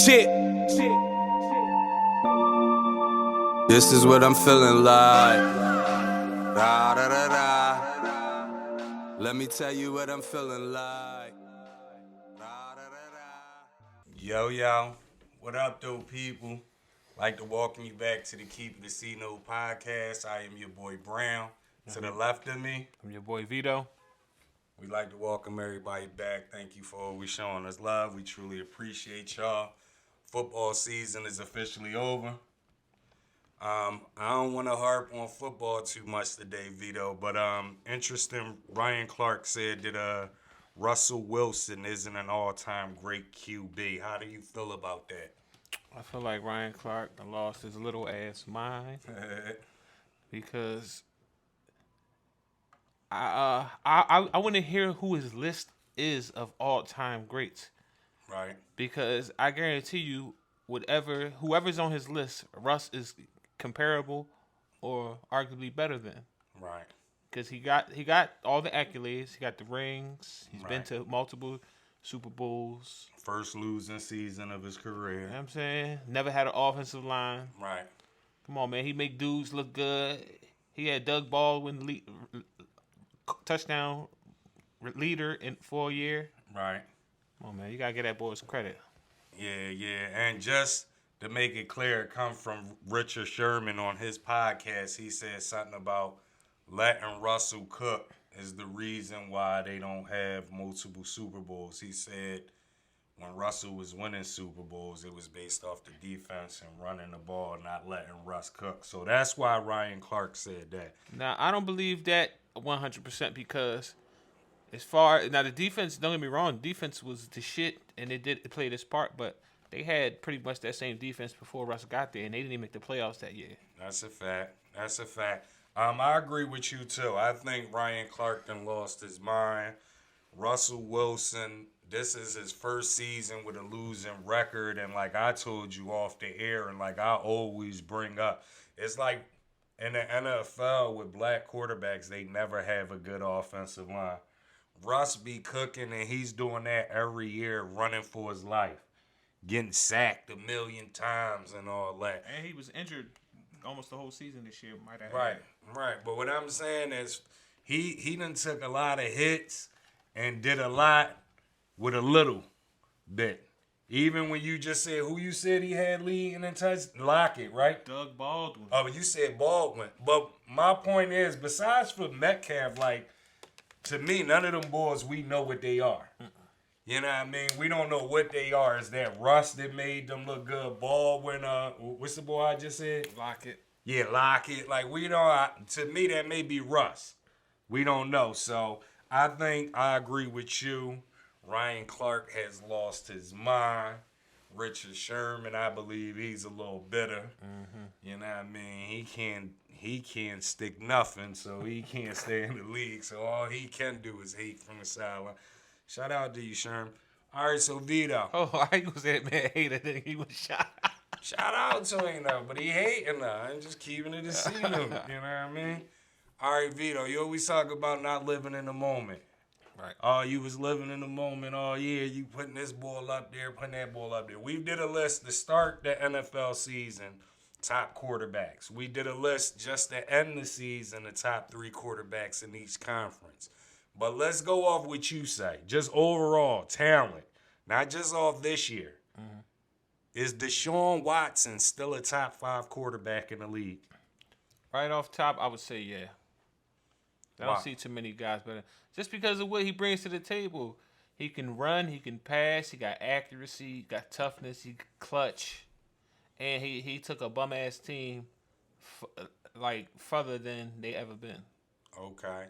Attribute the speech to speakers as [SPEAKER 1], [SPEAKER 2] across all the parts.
[SPEAKER 1] Shit. This is what I'm feeling like. Da, da, da, da. Let me tell you what I'm feeling like. Da, da, da, da. Yo, what up, though, people? Like to welcome you back to the Keep the C Note podcast. I am your boy Brown. To the left of me,
[SPEAKER 2] I'm your boy Vito.
[SPEAKER 1] we'd like to welcome everybody back. Thank you for always showing us love. We truly appreciate y'all. Football season is officially over. I don't want to harp on football too much today, Vito, but interesting. Ryan Clark said that Russell Wilson isn't an all-time great QB. How do you feel about that?
[SPEAKER 2] I feel like Ryan Clark lost his little ass mind because I want to hear who his list is of all-time greats.
[SPEAKER 1] Right.
[SPEAKER 2] Because I guarantee you, whoever's on his list, Russ is comparable or arguably better than.
[SPEAKER 1] Right.
[SPEAKER 2] Because he got all the accolades. He got the rings. He's been
[SPEAKER 1] Right.
[SPEAKER 2] to multiple Super Bowls.
[SPEAKER 1] First losing season of his career.
[SPEAKER 2] You know what I'm saying? Never had an offensive line.
[SPEAKER 1] Right.
[SPEAKER 2] Come on, man. He make dudes look good. He had Doug Baldwin touchdown leader for a year.
[SPEAKER 1] Right.
[SPEAKER 2] Come on, man. You got to get that boy some credit.
[SPEAKER 1] Yeah. And just to make it clear, it come from Richard Sherman on his podcast. He said something about letting Russell cook is the reason why they don't have multiple Super Bowls. He said when Russell was winning Super Bowls, it was based off the defense and running the ball, not letting Russ cook. So that's why Ryan Clark said that.
[SPEAKER 2] Now, I don't believe that 100% because the defense, don't get me wrong, defense was the shit and it played its part, but they had pretty much that same defense before Russ got there, and they didn't even make the playoffs that year.
[SPEAKER 1] That's a fact. I agree with you, too. I think Ryan Clark done lost his mind. Russell Wilson, this is his first season with a losing record, and like I told you off the air, and like I always bring up, it's like in the NFL with black quarterbacks, they never have a good offensive line. Russ be cooking, and he's doing that every year, running for his life, getting sacked 1 million times and all that.
[SPEAKER 2] And he was injured almost the whole season this year.
[SPEAKER 1] Right. But what I'm saying is he done took a lot of hits and did a lot with a little bit. Even when you just said who you said he had leading in touch, Lockett, right?
[SPEAKER 2] Doug Baldwin.
[SPEAKER 1] Oh, you said Baldwin. But my point is, besides for Metcalf, like, to me, none of them boys, we know what they are. You know what I mean? We don't know what they are. Is that Russ that made them look good? Baldwin, what's the boy I just said?
[SPEAKER 2] Lockett.
[SPEAKER 1] Yeah, Lockett. Like, we don't, to me, that may be Russ. We don't know. So, I think I agree with you. Ryan Clark has lost his mind. Richard Sherman, I believe he's a little bitter. Mm-hmm. You know what I mean? He can't stick nothing, so he can't stay in the league. So, all he can do is hate from the sideline. Shout out to you, Sherm. All right, so Vito.
[SPEAKER 2] Oh, I was that man hater that he was shot.
[SPEAKER 1] Shout out to him, though, but he hating though. I'm just keeping it a secret. You know what I mean? All right, Vito, you always talk about not living in the moment.
[SPEAKER 2] Right.
[SPEAKER 1] Oh, you was living in the moment all year. You putting this ball up there, putting that ball up there. We did a list to start the NFL season, top quarterbacks. We did a list just to end the season, the top 3 quarterbacks in each conference. But let's go off what you say. Just overall talent, not just off this year. Mm-hmm. Is Deshaun Watson still a top 5 quarterback in the league?
[SPEAKER 2] Right off top, I would say yeah. I don't see too many guys, but just because of what he brings to the table, he can run, he can pass, he got accuracy, he got toughness, he clutch, and he took a bum ass team further than they ever been.
[SPEAKER 1] Okay.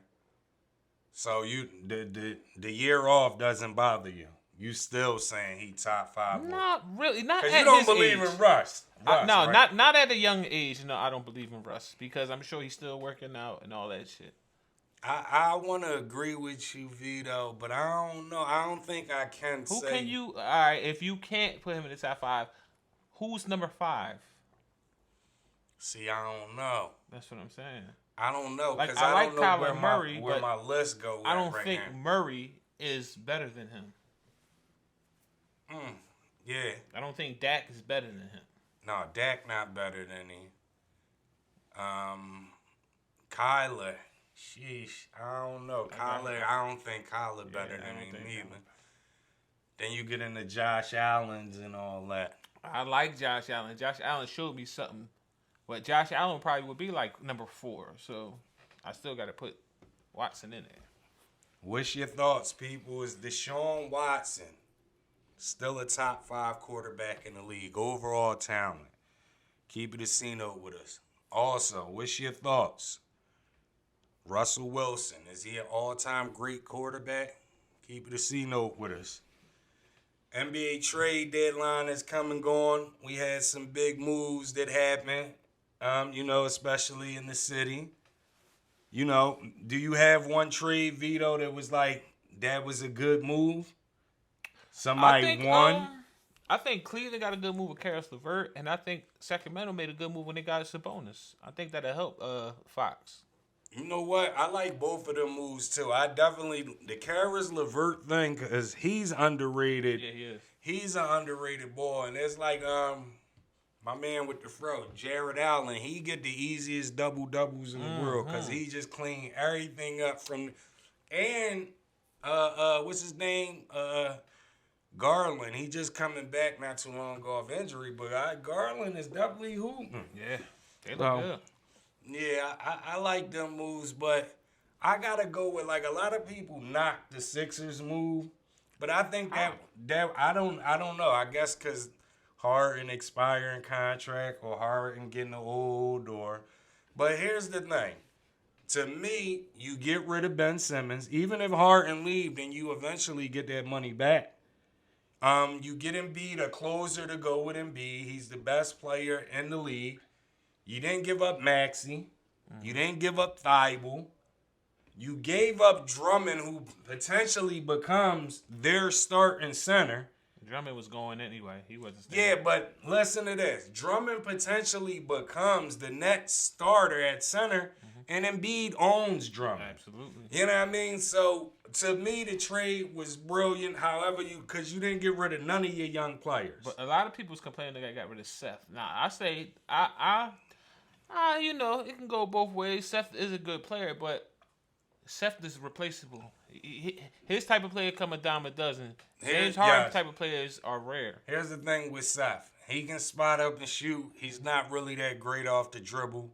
[SPEAKER 1] So the year off doesn't bother you. You still saying he top 5?
[SPEAKER 2] Not really. Not at
[SPEAKER 1] you don't
[SPEAKER 2] his
[SPEAKER 1] believe
[SPEAKER 2] age.
[SPEAKER 1] in Russ.
[SPEAKER 2] No,
[SPEAKER 1] right?
[SPEAKER 2] not at a young age. No, I don't believe in Russ because I'm sure he's still working out and all that shit.
[SPEAKER 1] I want to agree with you, Vito, but I don't know. I don't think I can say.
[SPEAKER 2] Who can you? All right, if you can't put him in the top 5, who's number 5?
[SPEAKER 1] See, I don't know.
[SPEAKER 2] That's what I'm saying.
[SPEAKER 1] I don't know because
[SPEAKER 2] I
[SPEAKER 1] don't know
[SPEAKER 2] Kyler Murray,
[SPEAKER 1] where my list goes.
[SPEAKER 2] I don't think Murray is better than him.
[SPEAKER 1] Yeah.
[SPEAKER 2] I don't think Dak is better than him.
[SPEAKER 1] No, Dak not better than him. Kyler. Sheesh. I don't know. Kyler, I don't think Kyler better than him either. Then you get into Josh Allen's and all that.
[SPEAKER 2] I like Josh Allen. Josh Allen showed me something. But Josh Allen probably would be like number 4. So I still got to put Watson in there.
[SPEAKER 1] What's your thoughts, people? Is Deshaun Watson still a top 5 quarterback in the league? Overall talent. Keep it a C note with us. Also, what's your thoughts? Russell Wilson, is he an all-time great quarterback? Keep it a C note with us. NBA trade deadline is come and gone. We had some big moves that happened, especially in the city. Do you have one trade, Vito, that was a good move? Somebody won?
[SPEAKER 2] I think Cleveland got a good move with Karis LeVert, and I think Sacramento made a good move when they got Sabonis. I think that'll help Fox.
[SPEAKER 1] You know what? I like both of them moves, too. The Karis LeVert thing, because he's underrated.
[SPEAKER 2] Yeah, he is.
[SPEAKER 1] He's an underrated boy, and it's like my man with the fro, Jared Allen. He get the easiest double-doubles in the world because he just clean everything up from – and what's his name? Garland. He just coming back not too long ago off injury, but Garland is definitely hooping.
[SPEAKER 2] Yeah, they look good.
[SPEAKER 1] Yeah, I like them moves, but I gotta go with a lot of people knock the Sixers move, but I think that I don't know. I guess because Harden expiring contract or Harden getting old but here's the thing. To me, you get rid of Ben Simmons, even if Harden leave, then you eventually get that money back. You get Embiid, a closer to go with Embiid. He's the best player in the league. You didn't give up Maxey. You didn't give up Thibault. You gave up Drummond, who potentially becomes their starting center.
[SPEAKER 2] Drummond was going anyway. He wasn't staying.
[SPEAKER 1] Yeah, but listen to this. Drummond potentially becomes the next starter at center, and Embiid owns Drummond.
[SPEAKER 2] Absolutely.
[SPEAKER 1] You know what I mean? So, to me, the trade was brilliant. However, because you didn't get rid of none of your young players.
[SPEAKER 2] But a lot of people's complaining they got rid of Seth. Now, I say, it can go both ways. Seth is a good player, but Seth is replaceable. His type of player come a dime a dozen. James Harden type of players are rare.
[SPEAKER 1] Here's the thing with Seth. He can spot up and shoot. He's not really that great off the dribble.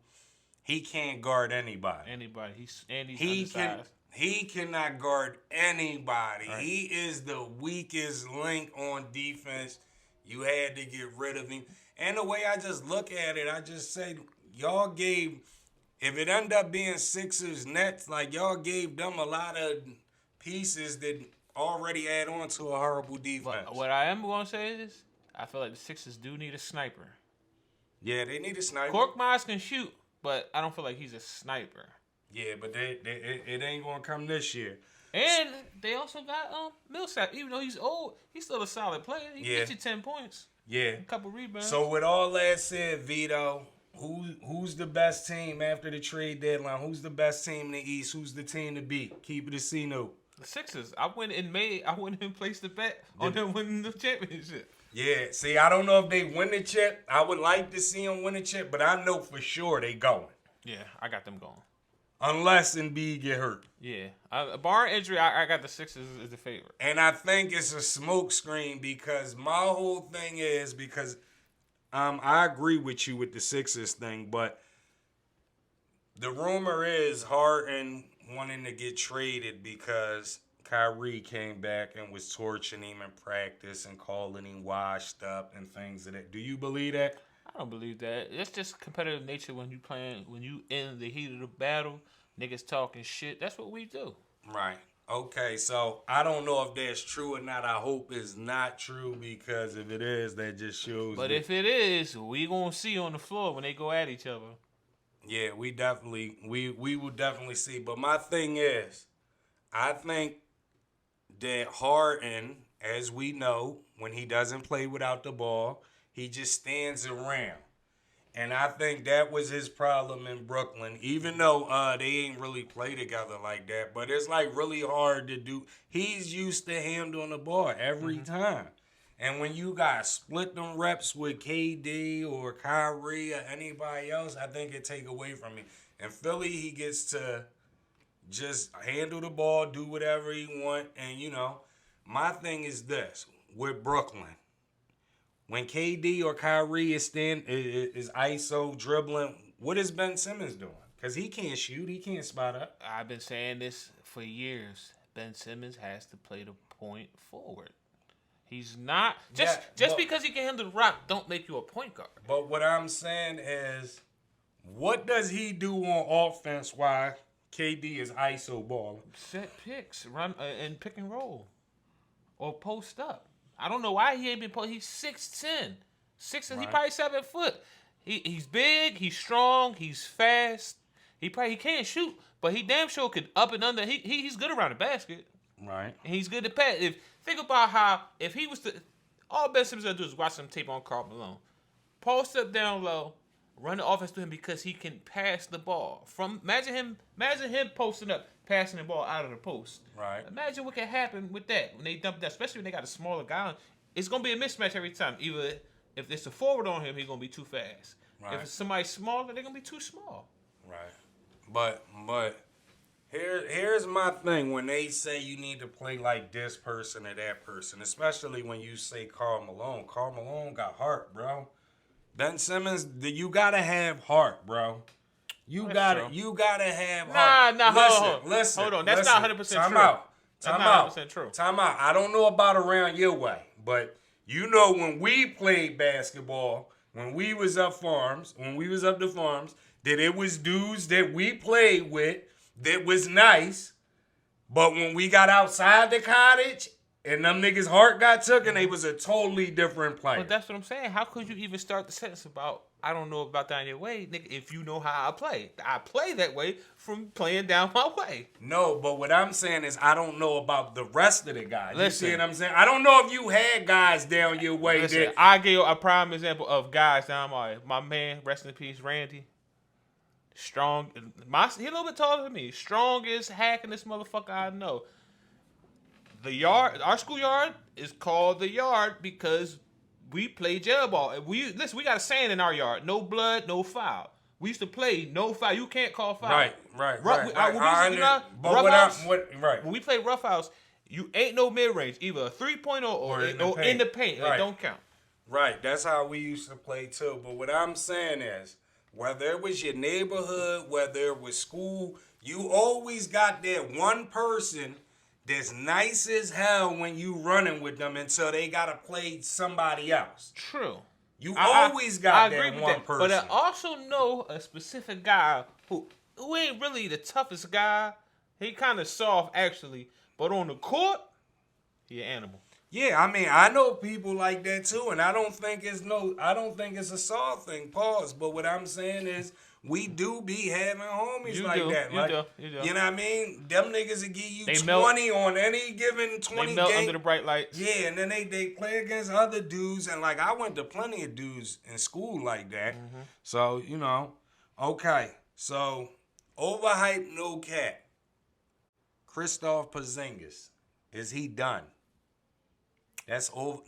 [SPEAKER 1] He can't guard anybody.
[SPEAKER 2] He's undersized.
[SPEAKER 1] He cannot guard anybody.
[SPEAKER 2] Right.
[SPEAKER 1] He is the weakest link on defense. You had to get rid of him. And the way I just look at it, I just say, y'all gave, if it ended up being Sixers Nets, y'all gave them a lot of pieces that already add on to a horrible defense.
[SPEAKER 2] But what I am going to say is, I feel like the Sixers do need a sniper.
[SPEAKER 1] Yeah, they need a sniper.
[SPEAKER 2] Korkmaz can shoot, but I don't feel like he's a sniper.
[SPEAKER 1] Yeah, but it ain't going to come this year.
[SPEAKER 2] And they also got Millsap. Even though he's old, he's still a solid player. He can get you 10 points.
[SPEAKER 1] Yeah.
[SPEAKER 2] A couple rebounds.
[SPEAKER 1] So with all that said, Vito, who's the best team after the trade deadline? Who's the best team in the East? Who's the team to beat? Keep it a C note.
[SPEAKER 2] The Sixers. I went and placed the bet on them winning the championship.
[SPEAKER 1] Yeah. See, I don't know if they win the chip. I would like to see them win the chip, but I know for sure they going.
[SPEAKER 2] Yeah, I got them going.
[SPEAKER 1] Unless Embiid get hurt.
[SPEAKER 2] Yeah. Barring injury, I got the Sixers as the favorite.
[SPEAKER 1] And I think it's a smoke screen because my whole thing is because I agree with you with the Sixers thing, but the rumor is Harden wanting to get traded because Kyrie came back and was torching him in practice and calling him washed up and things of that. Do you believe that?
[SPEAKER 2] I don't believe that. It's just competitive nature when you in the heat of the battle, niggas talking shit. That's what we do.
[SPEAKER 1] Right. Okay, so I don't know if that's true or not. I hope it's not true because if it is, that just shows.
[SPEAKER 2] But if it is, we gonna see on the floor when they go at each other.
[SPEAKER 1] Yeah, we will definitely see. But my thing is, I think that Harden, as we know, when he doesn't play without the ball, he just stands around. And I think that was his problem in Brooklyn, even though they ain't really play together like that. But it's really hard to do. He's used to handling the ball every time. And when you got split them reps with KD or Kyrie or anybody else, I think it take away from me. In Philly, he gets to just handle the ball, do whatever he want. And, my thing is this. With Brooklyn, when KD or Kyrie is ISO dribbling, what is Ben Simmons doing? Because he can't shoot. He can't spot up.
[SPEAKER 2] I've been saying this for years. Ben Simmons has to play the point forward. He's not just because he can handle the rock don't make you a point guard.
[SPEAKER 1] But what I'm saying is, what does he do on offense while KD is ISO balling?
[SPEAKER 2] Set picks, run and pick and roll, or post up. I don't know why he ain't been posted. He's 6'10", He probably 7 foot. He's big. He's strong. He's fast. He can't shoot, but he damn sure could up and under. He's good around the basket.
[SPEAKER 1] Right.
[SPEAKER 2] And he's good to pass. Think about how if he was to, all Ben Simmons gonna do is watch some tape on Karl Malone, post up down low, run the offense to him because he can pass the ball. Imagine him posting up, passing the ball out of the post.
[SPEAKER 1] Right.
[SPEAKER 2] Imagine what can happen with that when they dump that, especially when they got a smaller guy. It's gonna be a mismatch every time. Either if it's a forward on him, he's gonna be too fast.
[SPEAKER 1] Right.
[SPEAKER 2] If it's somebody smaller, they're gonna be too small.
[SPEAKER 1] Right. But here's my thing when they say you need to play like this person or that person, especially when you say Karl Malone. Karl Malone got heart, bro. Ben Simmons, you gotta have heart, bro. You gotta have heart. Listen.
[SPEAKER 2] Hold on. That's not 100% true.
[SPEAKER 1] Time out.
[SPEAKER 2] That's not 100% true.
[SPEAKER 1] Time out. I don't know about around your way, but when we played basketball, when we was up the farms, that it was dudes that we played with that was nice, but when we got outside the cottage and them niggas' heart got took and they was a totally different player.
[SPEAKER 2] But that's what I'm saying. How could you even start the sentence about, I don't know about down your way, nigga, if you know how I play? I play that way from playing down my way.
[SPEAKER 1] No, but what I'm saying is I don't know about the rest of the guys.
[SPEAKER 2] Listen,
[SPEAKER 1] you see what I'm saying? I don't know if you had guys down your way.
[SPEAKER 2] Listen, I gave you a prime example of guys down my way. My man, rest in peace, Randy. Strong. He a little bit taller than me. Strongest hacking this motherfucker I know. The yard, our schoolyard is called the yard because we play jail ball. We got a saying in our yard: no blood, no foul. We used to play no foul. You can't call foul.
[SPEAKER 1] Right.
[SPEAKER 2] When we play rough house, you ain't no mid range, either a 3-point or in the paint. Right. It don't count.
[SPEAKER 1] Right. That's how we used to play too. But what I'm saying is, whether it was your neighborhood, whether it was school, you always got that one person that's nice as hell when you running with them until they got to play somebody else.
[SPEAKER 2] True.
[SPEAKER 1] You always got that one person.
[SPEAKER 2] But I also know a specific guy who ain't really the toughest guy. He kind of soft, actually. But on the court, he an animal.
[SPEAKER 1] Yeah, I mean, I know people like that too, and I don't think it's a soft thing. Pause. But what I'm saying is, we do be having homies that. You do. You know what I mean? Them niggas will give you 20 on any given 20
[SPEAKER 2] They melt
[SPEAKER 1] game.
[SPEAKER 2] under the bright lights.
[SPEAKER 1] Yeah, and then they play against other dudes, and I went to plenty of dudes in school like that. Mm-hmm. So okay. So overhyped, no cap. Kristaps Porzingis, is he done?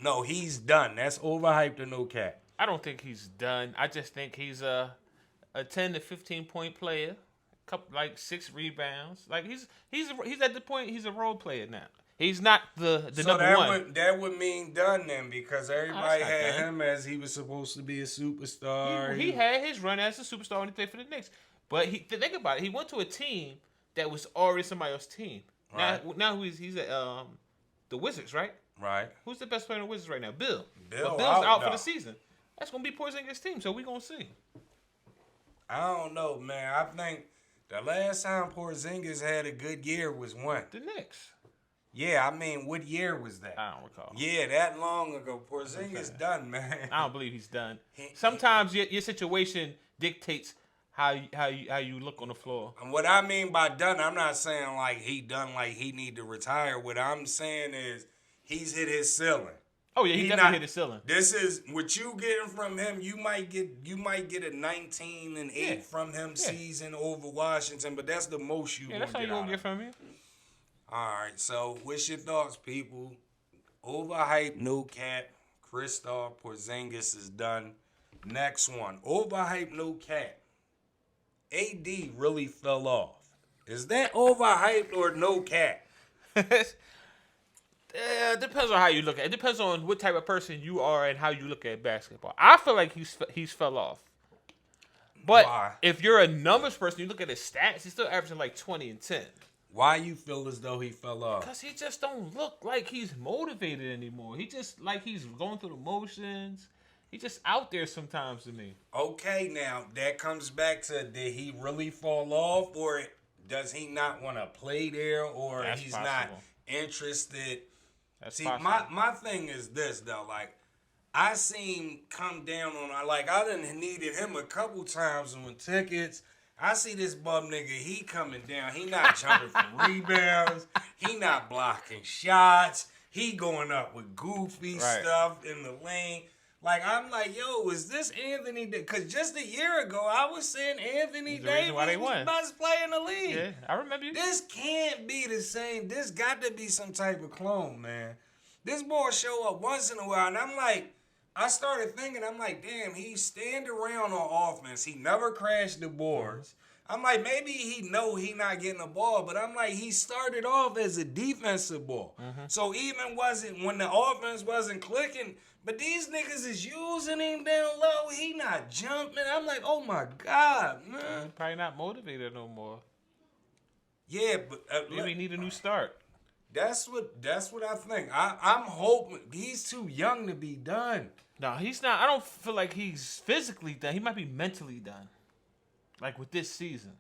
[SPEAKER 1] No, he's done. That's overhyped or no cap.
[SPEAKER 2] I don't think he's done. I just think he's a 10 to 15 point player, couple 6 rebounds. He's at the point he's a role player now. He's not the number one.
[SPEAKER 1] That would mean done then, because everybody had him as he was supposed to be a superstar.
[SPEAKER 2] He had his run as a superstar when he played for the Knicks. But think about it. He went to a team that was already somebody else's team. Right. Now he's at the Wizards, right?
[SPEAKER 1] Right.
[SPEAKER 2] Who's the best player in the Wizards right now? Bill.
[SPEAKER 1] Bill's
[SPEAKER 2] out for the season. That's going to be Porzingis' team, so we're going to see.
[SPEAKER 1] I don't know, man. I think the last time Porzingis had a good year was when?
[SPEAKER 2] The Knicks.
[SPEAKER 1] Yeah, I mean, what year was that?
[SPEAKER 2] I don't recall.
[SPEAKER 1] Yeah, that long ago. Porzingis done, man.
[SPEAKER 2] I don't believe he's done. Sometimes your situation dictates how you look on the floor.
[SPEAKER 1] And what I mean by done, I'm not saying he done he need to retire. What I'm saying is he's hit his ceiling.
[SPEAKER 2] Oh yeah, he definitely hit his ceiling.
[SPEAKER 1] This is what you getting from him. You might get a 19-8 from him season over Washington, but that's the most you.
[SPEAKER 2] Yeah, that's how you gonna get from him.
[SPEAKER 1] All right, so what's your thoughts, people? Overhyped, no cap. Kristaps Porzingis is done. Next one. Overhyped, no cap. AD really fell off. Is that overhyped or no cap?
[SPEAKER 2] Depends on how you look at it. It depends on what type of person you are and how you look at basketball. I feel like he's fell off. But
[SPEAKER 1] Why?
[SPEAKER 2] if you're a numbers person, you look at his stats, he's still averaging like 20 and 10.
[SPEAKER 1] Why you feel as though he fell off?
[SPEAKER 2] Because he just don't look like he's motivated anymore. He just like he's going through the motions. He just out there sometimes to me.
[SPEAKER 1] Okay, now that comes back to, did he really fall off, or does he not want to play there, or
[SPEAKER 2] That's
[SPEAKER 1] he's
[SPEAKER 2] possible.
[SPEAKER 1] not interested?
[SPEAKER 2] That's
[SPEAKER 1] See,
[SPEAKER 2] possible.
[SPEAKER 1] my thing is this though, like I seen come down on, like I done needed him a couple times on tickets. I see this bum nigga, he coming down. He not jumping for rebounds. He not blocking shots. He going up with goofy stuff in the lane. Like, I'm like, yo, is this Anthony? Because just a year ago, I was saying Anthony Davis was the best player in the league.
[SPEAKER 2] Yeah, I remember you.
[SPEAKER 1] This can't be the same. This got to be some type of clone, man. This boy show up once in a while, and I'm like, I started thinking, I'm like, damn, he stand around on offense. He never crashed the boards. I'm like, maybe he know he not getting the ball, but I'm like, he started off as a defensive ball. So even when the offense wasn't clicking, but these niggas is using him down low, he not jumping. I'm like, oh my God, man.
[SPEAKER 2] He's probably not motivated no more.
[SPEAKER 1] Yeah, but
[SPEAKER 2] Maybe he need a new start.
[SPEAKER 1] That's what I think. I'm hoping he's too young to be done.
[SPEAKER 2] No, he's not. I don't feel like he's physically done. He might be mentally done. Like with this season.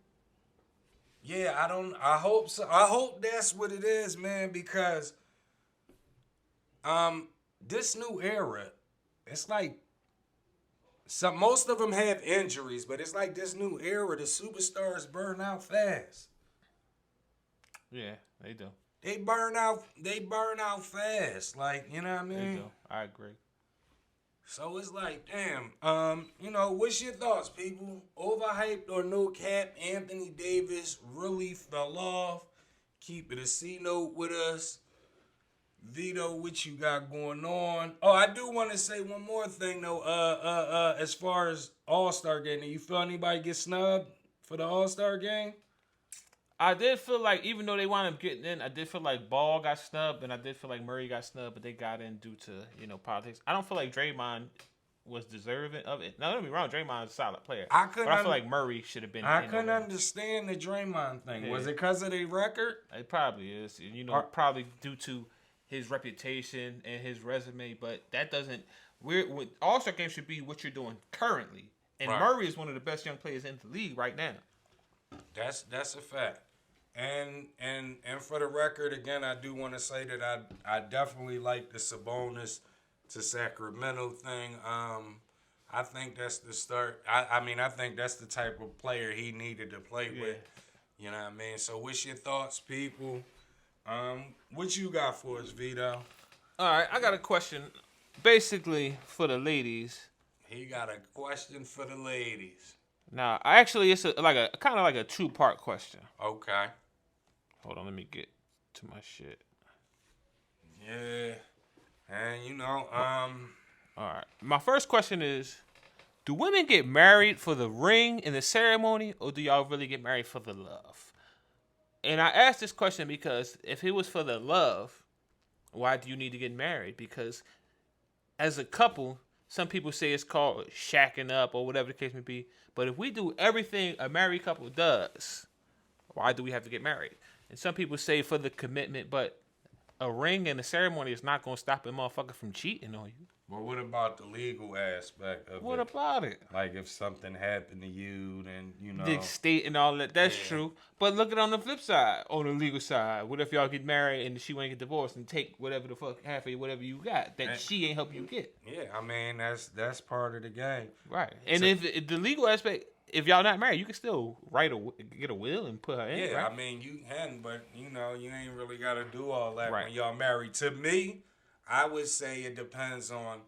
[SPEAKER 1] Yeah, I hope so. I hope that's what it is, man, because this new era, it's like most of them have injuries, but it's like this new era, the superstars burn out fast.
[SPEAKER 2] Yeah, they do.
[SPEAKER 1] They burn out fast. Like, you know what I mean?
[SPEAKER 2] They do. I agree.
[SPEAKER 1] So it's like, damn, what's your thoughts, people? Overhyped or no cap? Anthony Davis really fell off. Keep it a C note with us. Vito, what you got going on? Oh, I do want to say one more thing though. As far as All-Star game, do you feel anybody get snubbed for the All-Star game?
[SPEAKER 2] I did feel like, even though they wound up getting in, I did feel like Ball got snubbed, and I did feel like Murray got snubbed, but they got in due to, politics. I don't feel like Draymond was deserving of it. Now, don't get me wrong, Draymond is a solid player. I feel like Murray should have been
[SPEAKER 1] I couldn't understand the Draymond thing. Yeah. Was it because of their record?
[SPEAKER 2] It probably is. Probably due to his reputation and his resume, but that doesn't... All-Star game should be what you're doing currently. And Murray is one of the best young players in the league right now.
[SPEAKER 1] That's a fact. And for the record, again, I do want to say that I definitely like the Sabonis to Sacramento thing. I think that's the start. I think that's the type of player he needed to play with. You know what I mean? So what's your thoughts, people? What you got for us, Vito?
[SPEAKER 2] All right, I got a question. Basically, for the ladies.
[SPEAKER 1] He got a question for the ladies.
[SPEAKER 2] Now, actually, it's kind of like a 2-part question.
[SPEAKER 1] Okay.
[SPEAKER 2] Hold on, let me get to my shit.
[SPEAKER 1] Yeah. And,
[SPEAKER 2] All right. My first question is, do women get married for the ring and the ceremony, or do y'all really get married for the love? And I asked this question because if it was for the love, why do you need to get married? Because as a couple, some people say it's called shacking up or whatever the case may be. But if we do everything a married couple does, why do we have to get married? And some people say for the commitment, but a ring and a ceremony is not going to stop a motherfucker from cheating on you.
[SPEAKER 1] Well, what about the legal aspect of it?
[SPEAKER 2] What about it?
[SPEAKER 1] Like if something happened to you, then,
[SPEAKER 2] The state and all that, that's true. But look at it on the flip side, on the legal side. What if y'all get married and she want to get divorced and take whatever the fuck, half of whatever you got that she ain't help you get?
[SPEAKER 1] Yeah, I mean, that's part of the game.
[SPEAKER 2] Right. And if the legal aspect, if y'all not married, you can still get a will and put her in.
[SPEAKER 1] Yeah,
[SPEAKER 2] right?
[SPEAKER 1] I mean, you can, but, you ain't really got to do all that when y'all married. To me, I would say it depends on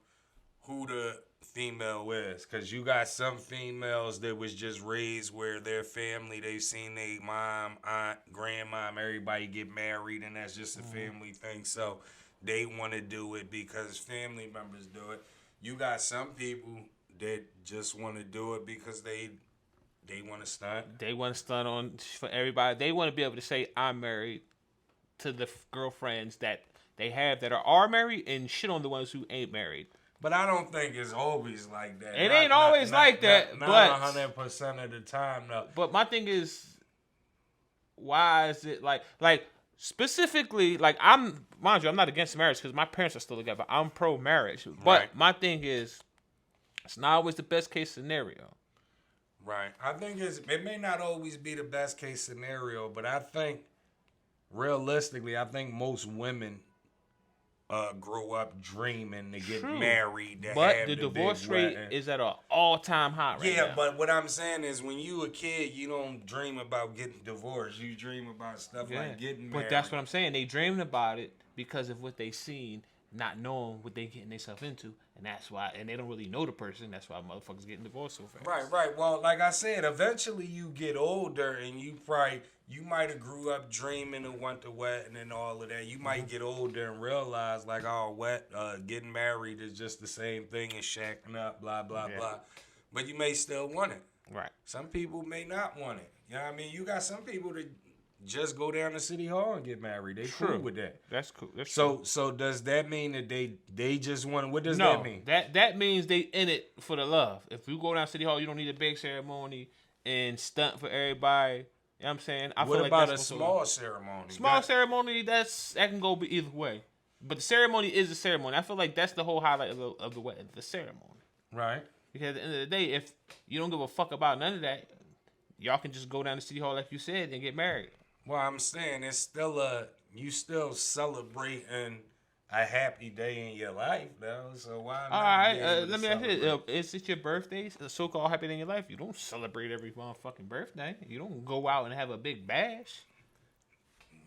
[SPEAKER 1] who the female is. Because you got some females that was just raised where their family, they've seen their mom, aunt, grandmom, everybody get married, and that's just a family thing. So they want to do it because family members do it. You got some people that just want to do it because they want to stunt.
[SPEAKER 2] They want to stunt on for everybody. They want to be able to say, I'm married to the girlfriends that they have that are married and shit on the ones who ain't married.
[SPEAKER 1] But I don't think it's always like that.
[SPEAKER 2] It ain't always like that,
[SPEAKER 1] not
[SPEAKER 2] but
[SPEAKER 1] 100% of the time, though.
[SPEAKER 2] But my thing is, why is it like specifically like mind you, I'm not against marriage because my parents are still together. I'm pro marriage, but
[SPEAKER 1] Right.
[SPEAKER 2] my thing is, it's not always the best case scenario.
[SPEAKER 1] Right. I think it may not always be the best case scenario, but I think realistically, I think most women grow up dreaming to get married. To
[SPEAKER 2] But
[SPEAKER 1] have
[SPEAKER 2] the divorce
[SPEAKER 1] big
[SPEAKER 2] rate
[SPEAKER 1] wedding.
[SPEAKER 2] is at an all-time high right now.
[SPEAKER 1] Yeah, but what I'm saying is when you a kid, you don't dream about getting divorced. You dream about stuff like getting married.
[SPEAKER 2] But that's what I'm saying. They dreaming about it because of what they seen, not knowing what they getting themselves into, and that's why. And they don't really know the person. That's why motherfuckers getting divorced so fast.
[SPEAKER 1] Right. Well, like I said, eventually you get older, and you might have grew up dreaming of want to wedding and all of that. You might get older and realize like, getting married is just the same thing as shacking up, blah blah blah. But you may still want it.
[SPEAKER 2] Right.
[SPEAKER 1] Some people may not want it. You know what I mean? You got some people that just go down to City Hall and get married. They cool with that.
[SPEAKER 2] That's cool. That's
[SPEAKER 1] so
[SPEAKER 2] true.
[SPEAKER 1] so does that mean that they just want? What does
[SPEAKER 2] No,
[SPEAKER 1] that mean?
[SPEAKER 2] That means they in it for the love. If you go down City Hall, you don't need a big ceremony and stunt for everybody. You know what I'm saying?
[SPEAKER 1] What about a small ceremony?
[SPEAKER 2] Small ceremony, that can go either way. But the ceremony is a ceremony. I feel like that's the whole highlight of the wedding, the ceremony.
[SPEAKER 1] Right.
[SPEAKER 2] Because at the end of the day, if you don't give a fuck about none of that, y'all can just go down to City Hall like you said and get married.
[SPEAKER 1] Well, I'm saying it's still you still celebrating a happy day in your life, though. So why not?
[SPEAKER 2] All right, let me ask you: is it your birthday, a so-called happy day in your life? You don't celebrate every motherfucking birthday. You don't go out and have a big bash.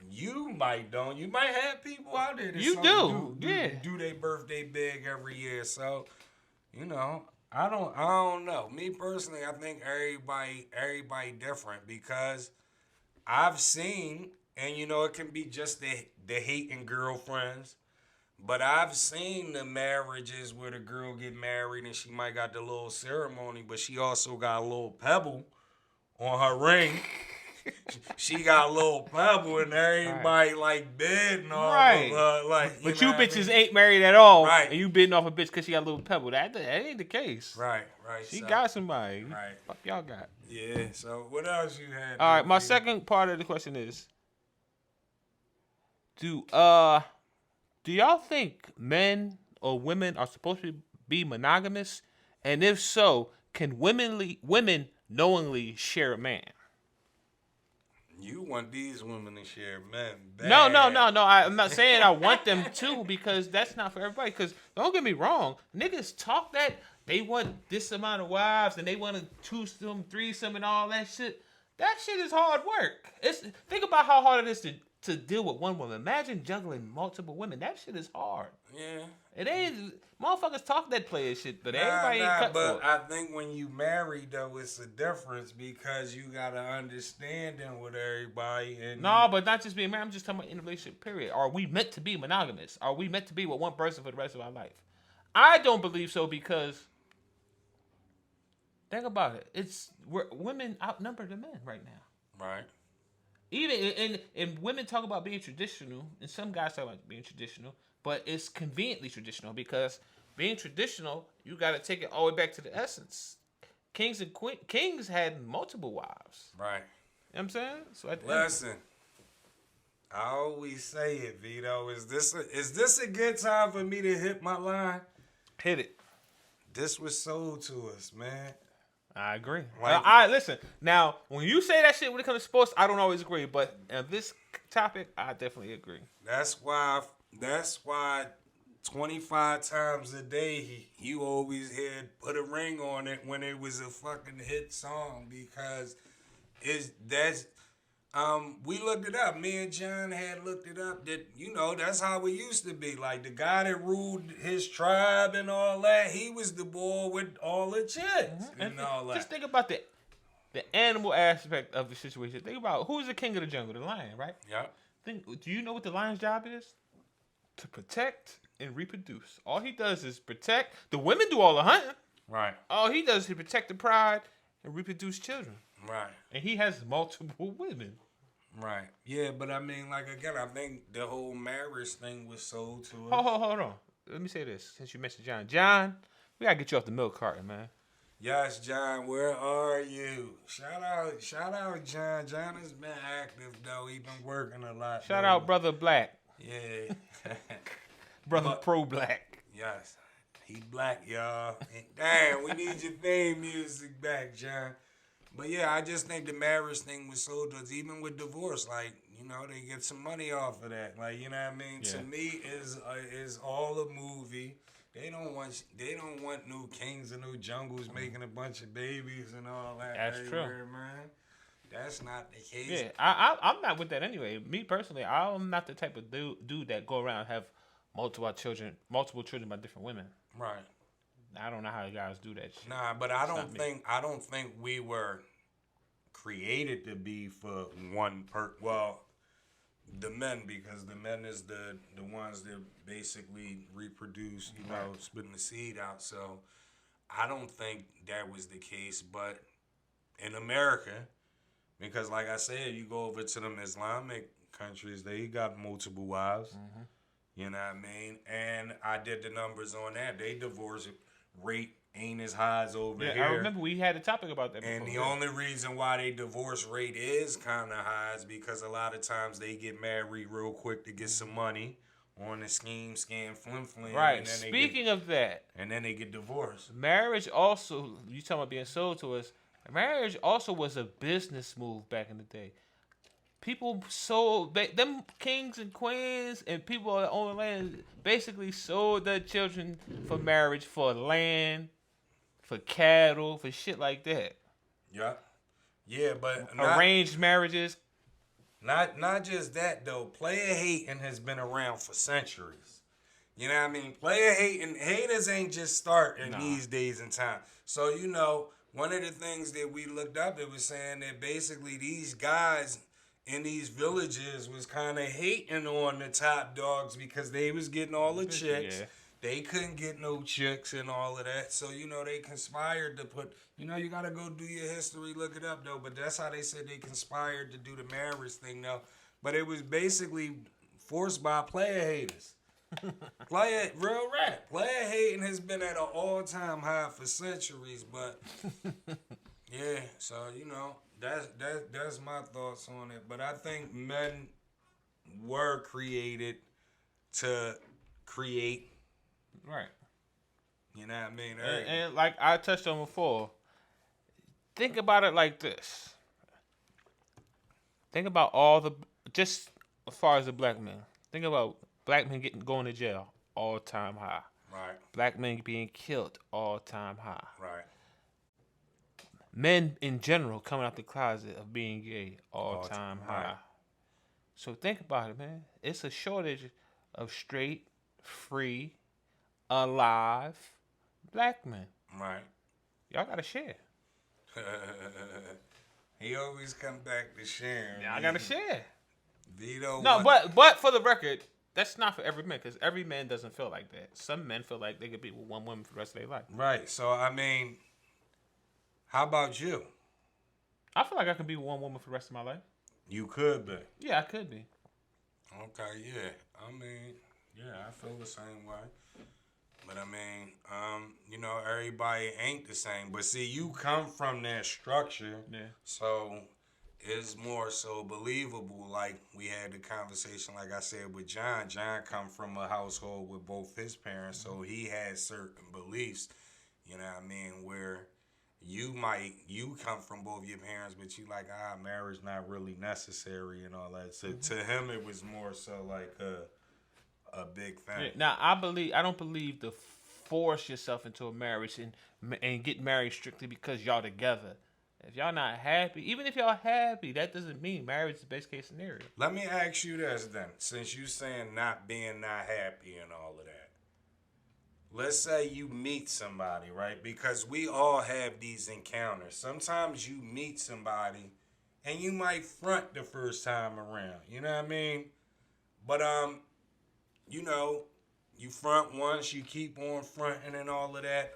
[SPEAKER 1] You might don't. You might have people out there that
[SPEAKER 2] You
[SPEAKER 1] do their birthday big every year. So, you know, I don't know. Me personally, I think everybody different because I've seen, and you know, it can be just the hating girlfriends, but I've seen the marriages where the girl get married and she might got the little ceremony, but she also got a little pebble on her ring. She got a little pebble and everybody like bidding off of her, like.
[SPEAKER 2] But you bitches ain't married at all,
[SPEAKER 1] right?
[SPEAKER 2] And you bidding off a bitch because she got a little pebble. That ain't the case,
[SPEAKER 1] right?
[SPEAKER 2] She got somebody,
[SPEAKER 1] right?
[SPEAKER 2] Fuck y'all got.
[SPEAKER 1] Yeah. So what else you had?
[SPEAKER 2] All right, my second part of the question is: Do y'all think men or women are supposed to be monogamous? And if so, can women knowingly share a man?
[SPEAKER 1] You want these women to share men? Bad.
[SPEAKER 2] No. I'm not saying I want them to because that's not for everybody. Because don't get me wrong, niggas talk that they want this amount of wives and they want to twosome, threesome, and all that shit. That shit is hard work. Think about how hard it is to deal with one woman. Imagine juggling multiple women. That shit is hard.
[SPEAKER 1] Yeah.
[SPEAKER 2] It ain't. Motherfuckers talk that player shit, but everybody ain't cut
[SPEAKER 1] but
[SPEAKER 2] for it.
[SPEAKER 1] I think when you marry, though, it's a difference because you got to understanding with everybody. And
[SPEAKER 2] no, but not just being married. I'm just talking about in a relationship, period. Are we meant to be monogamous? Are we meant to be with one person for the rest of our life? I don't believe so because think about it. Women outnumber the men right now.
[SPEAKER 1] Right.
[SPEAKER 2] Even and women talk about being traditional, and some guys talk about being traditional, but it's conveniently traditional because being traditional, you got to take it all the way back to the essence. Kings had multiple wives.
[SPEAKER 1] Right.
[SPEAKER 2] You know what I'm saying? So
[SPEAKER 1] listen, I always say it, Vito. Is this a good time for me to hit my line?
[SPEAKER 2] Hit it.
[SPEAKER 1] This was sold to us, man.
[SPEAKER 2] I agree. Listen. Now, when you say that shit when it comes to sports, I don't always agree. But on this topic, I definitely agree.
[SPEAKER 1] That's why 25 times a day you always heard put a ring on it when it was a fucking hit song because we looked it up. Me and John had looked it up that, you know, that's how it used to be. Like the guy that ruled his tribe and all that, he was the boy with all the chicks and all that.
[SPEAKER 2] Just think about the animal aspect of the situation. Think about who's the king of the jungle, the lion, right?
[SPEAKER 1] Yeah.
[SPEAKER 2] Do you know what the lion's job is? to protect and reproduce. All he does is protect. The women do all the hunting.
[SPEAKER 1] Right.
[SPEAKER 2] All he does is protect the pride and reproduce children.
[SPEAKER 1] Right.
[SPEAKER 2] And he has multiple women.
[SPEAKER 1] Right. Yeah, but I mean, like, again, I think the whole marriage thing was sold to us.
[SPEAKER 2] Hold on. Let me say this. Since you mentioned John. John, we got to get you off the milk carton, man.
[SPEAKER 1] Yes, John, where are you? Shout out, John. John has been active, though. He been working a lot.
[SPEAKER 2] Shout out, Brother Black.
[SPEAKER 1] Yeah.
[SPEAKER 2] Brother Pro Black.
[SPEAKER 1] Yes. He black, y'all. And damn, we need your theme music back, John. But yeah, I just think the marriage thing was sold to us, even with divorce. Like, you know, they get some money off of that. Like, you know what I mean?
[SPEAKER 2] Yeah.
[SPEAKER 1] To me, is all a movie. They don't want no kings and no jungles making a bunch of babies and all that.
[SPEAKER 2] That's true,
[SPEAKER 1] man. That's not the case.
[SPEAKER 2] Yeah, I'm not with that anyway. Me personally, I'm not the type of dude that go around and have multiple children by different women.
[SPEAKER 1] Right.
[SPEAKER 2] I don't know how you guys do that shit.
[SPEAKER 1] Nah, but I don't think we were created to be for one well, the men, because the men is the ones that basically reproduce, you know, spitting the seed out. So I don't think that was the case, but in America, because like I said, you go over to them Islamic countries, they got multiple wives. Mm-hmm. You know what I mean? And I did the numbers on that. They divorce rate ain't as high as over here.
[SPEAKER 2] I remember we had a topic about that before.
[SPEAKER 1] And the only reason why they divorce rate is kind of high is because a lot of times they get married real quick to get some money on the scheme, scam, flim.
[SPEAKER 2] Right. And then Speaking of that.
[SPEAKER 1] And then they get divorced.
[SPEAKER 2] Marriage also, you talking about being sold to us, marriage also was a business move back in the day. People sold, them kings and queens and people that own land basically sold their children for marriage, for land, for cattle, for shit like that.
[SPEAKER 1] Yeah. Yeah, but
[SPEAKER 2] arranged marriages.
[SPEAKER 1] Not just that, though. Player hating has been around for centuries. You know what I mean? Player hating, haters ain't just starting these days and time. So, you know, one of the things that we looked up, it was saying that basically these guys in these villages was kind of hating on the top dogs because they was getting all the chicks. Yeah. They couldn't get no chicks and all of that. So, you know, they conspired to put, you know, you got to go do your history, look it up, though. But that's how they said they conspired to do the marriage thing, though. But it was basically forced by player haters. Real rap. Player hating has been at an all-time high for centuries. But, yeah, so, you know. That's my thoughts on it. But I think men were created to create.
[SPEAKER 2] Right.
[SPEAKER 1] You know what I mean?
[SPEAKER 2] And like I touched on before, think about it like this. Think about just as far as the black men. Think about black men going to jail, all time high.
[SPEAKER 1] Right.
[SPEAKER 2] Black men being killed, all time high.
[SPEAKER 1] Right.
[SPEAKER 2] Men in general coming out the closet of being gay, all time high. Right. So think about it, man. It's a shortage of straight, free, alive black men.
[SPEAKER 1] Right.
[SPEAKER 2] Y'all gotta share.
[SPEAKER 1] He always come back to sharing.
[SPEAKER 2] Y'all gotta share.
[SPEAKER 1] Vito.
[SPEAKER 2] No, but for the record, that's not for every man, because every man doesn't feel like that. Some men feel like they could be with one woman for the rest of their life.
[SPEAKER 1] Right. So I mean, how about you?
[SPEAKER 2] I feel like I could be with one woman for the rest of my life.
[SPEAKER 1] You could be.
[SPEAKER 2] Yeah, I could be.
[SPEAKER 1] Okay, yeah. I mean, yeah, I feel the same way. But I mean, you know, everybody ain't the same. But see, you come from that structure.
[SPEAKER 2] Yeah.
[SPEAKER 1] So it's more so believable. Like we had the conversation, like I said, with John. John come from a household with both his parents. So he has certain beliefs, you know what I mean, where you come from both your parents, but you like, marriage not really necessary and all that. So to him, it was more so like a big thing.
[SPEAKER 2] Yeah. Now I don't believe to force yourself into a marriage and get married strictly because y'all together. If y'all not happy, even if y'all happy, that doesn't mean marriage is the best case scenario. Let
[SPEAKER 1] me ask you this then, since you saying not happy and all of that. Let's say you meet somebody, right? Because we all have these encounters. Sometimes you meet somebody and you might front the first time around. You know what I mean? But you know, you front once, you keep on fronting and all of that.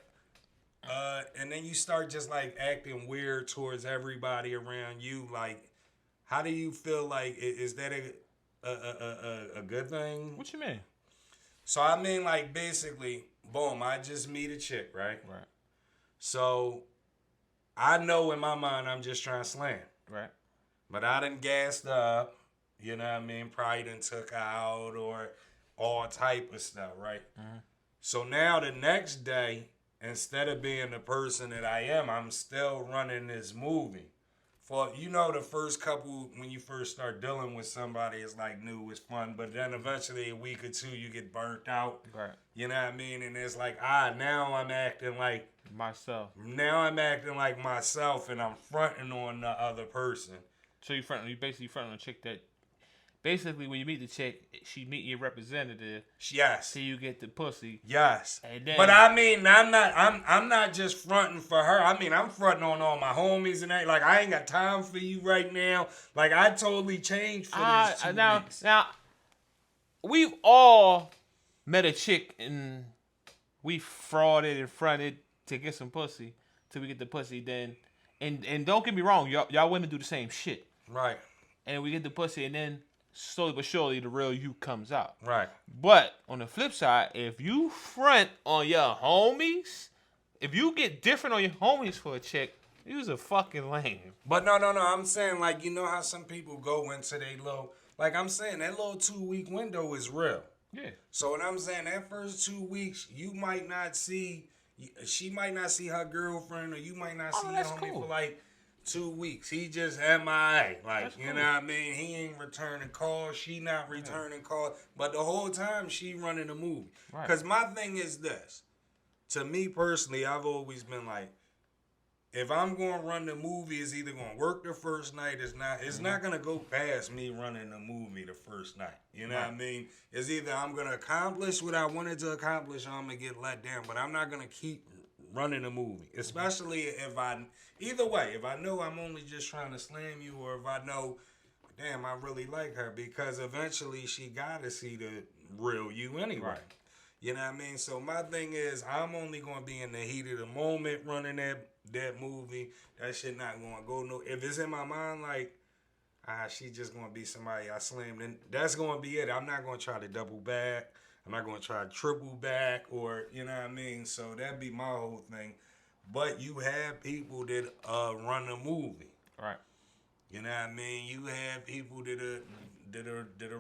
[SPEAKER 1] And then you start just like acting weird towards everybody around you. Like, how do you feel like is that a good thing?
[SPEAKER 2] What you mean?
[SPEAKER 1] So I mean, like basically, boom, I just meet a chick, right?
[SPEAKER 2] Right.
[SPEAKER 1] So I know in my mind I'm just trying to slam.
[SPEAKER 2] Right.
[SPEAKER 1] But I done gassed up, you know what I mean? Probably done took her out or all type of stuff, right?
[SPEAKER 2] Mm-hmm.
[SPEAKER 1] So now the next day, instead of being the person that I am, I'm still running this movie. For, you know, the first couple, when you first start dealing with somebody, it's like new, it's fun. But then eventually a week or two, you get burnt out.
[SPEAKER 2] Right.
[SPEAKER 1] You know what I mean? And it's like, now I'm acting like
[SPEAKER 2] Myself.
[SPEAKER 1] Now I'm acting like myself and I'm fronting on the other person.
[SPEAKER 2] So you basically front on a chick that, basically when you meet the chick, she meet your representative.
[SPEAKER 1] Yes.
[SPEAKER 2] So you get the pussy.
[SPEAKER 1] Yes.
[SPEAKER 2] And then,
[SPEAKER 1] but I mean, I'm not just fronting for her. I mean, I'm fronting on all my homies and that. Like, I ain't got time for you right now. Like, I totally changed for this 2 weeks.
[SPEAKER 2] Now, we've all met a chick and we frauded and fronted to get some pussy till we get the pussy. Then, and don't get me wrong, y'all women do the same shit.
[SPEAKER 1] Right.
[SPEAKER 2] And we get the pussy, and then slowly but surely the real you comes out.
[SPEAKER 1] Right.
[SPEAKER 2] But on the flip side, if you front on your homies, if you get different on your homies for a chick, you's a fucking lame.
[SPEAKER 1] But no. I'm saying, like, you know how some people go into their little, like I'm saying, that little 2-week window is real.
[SPEAKER 2] Yeah.
[SPEAKER 1] So what I'm saying, that first 2 weeks, you might not see, she might not see her girlfriend, or you might not see your homie for like 2 weeks. He just MIA. Like, you know what I mean? He ain't returning calls. She not returning calls. But the whole time, she running the movie.
[SPEAKER 2] Right.
[SPEAKER 1] Because my thing is this. To me personally, I've always been like, if I'm going to run the movie, it's either going to work the first night. It's not going to go past me running the movie the first night. You know what I mean? It's either I'm going to accomplish what I wanted to accomplish, or I'm going to get let down. But I'm not going to keep running the movie. Especially if either way, if I know I'm only just trying to slam you, or if I know, damn, I really like her, because eventually she got to see the real you anyway.
[SPEAKER 2] Right.
[SPEAKER 1] You know what I mean? So my thing is, I'm only going to be in the heat of the moment running that movie. That shit not going to go no. If it's in my mind like, she just going to be somebody I slammed, then that's going to be it. I'm not going to try to double back. I'm not going to try to triple back, or, you know what I mean? So that'd be my whole thing. But you have people that run the movie.
[SPEAKER 2] Right.
[SPEAKER 1] You know what I mean? You have people that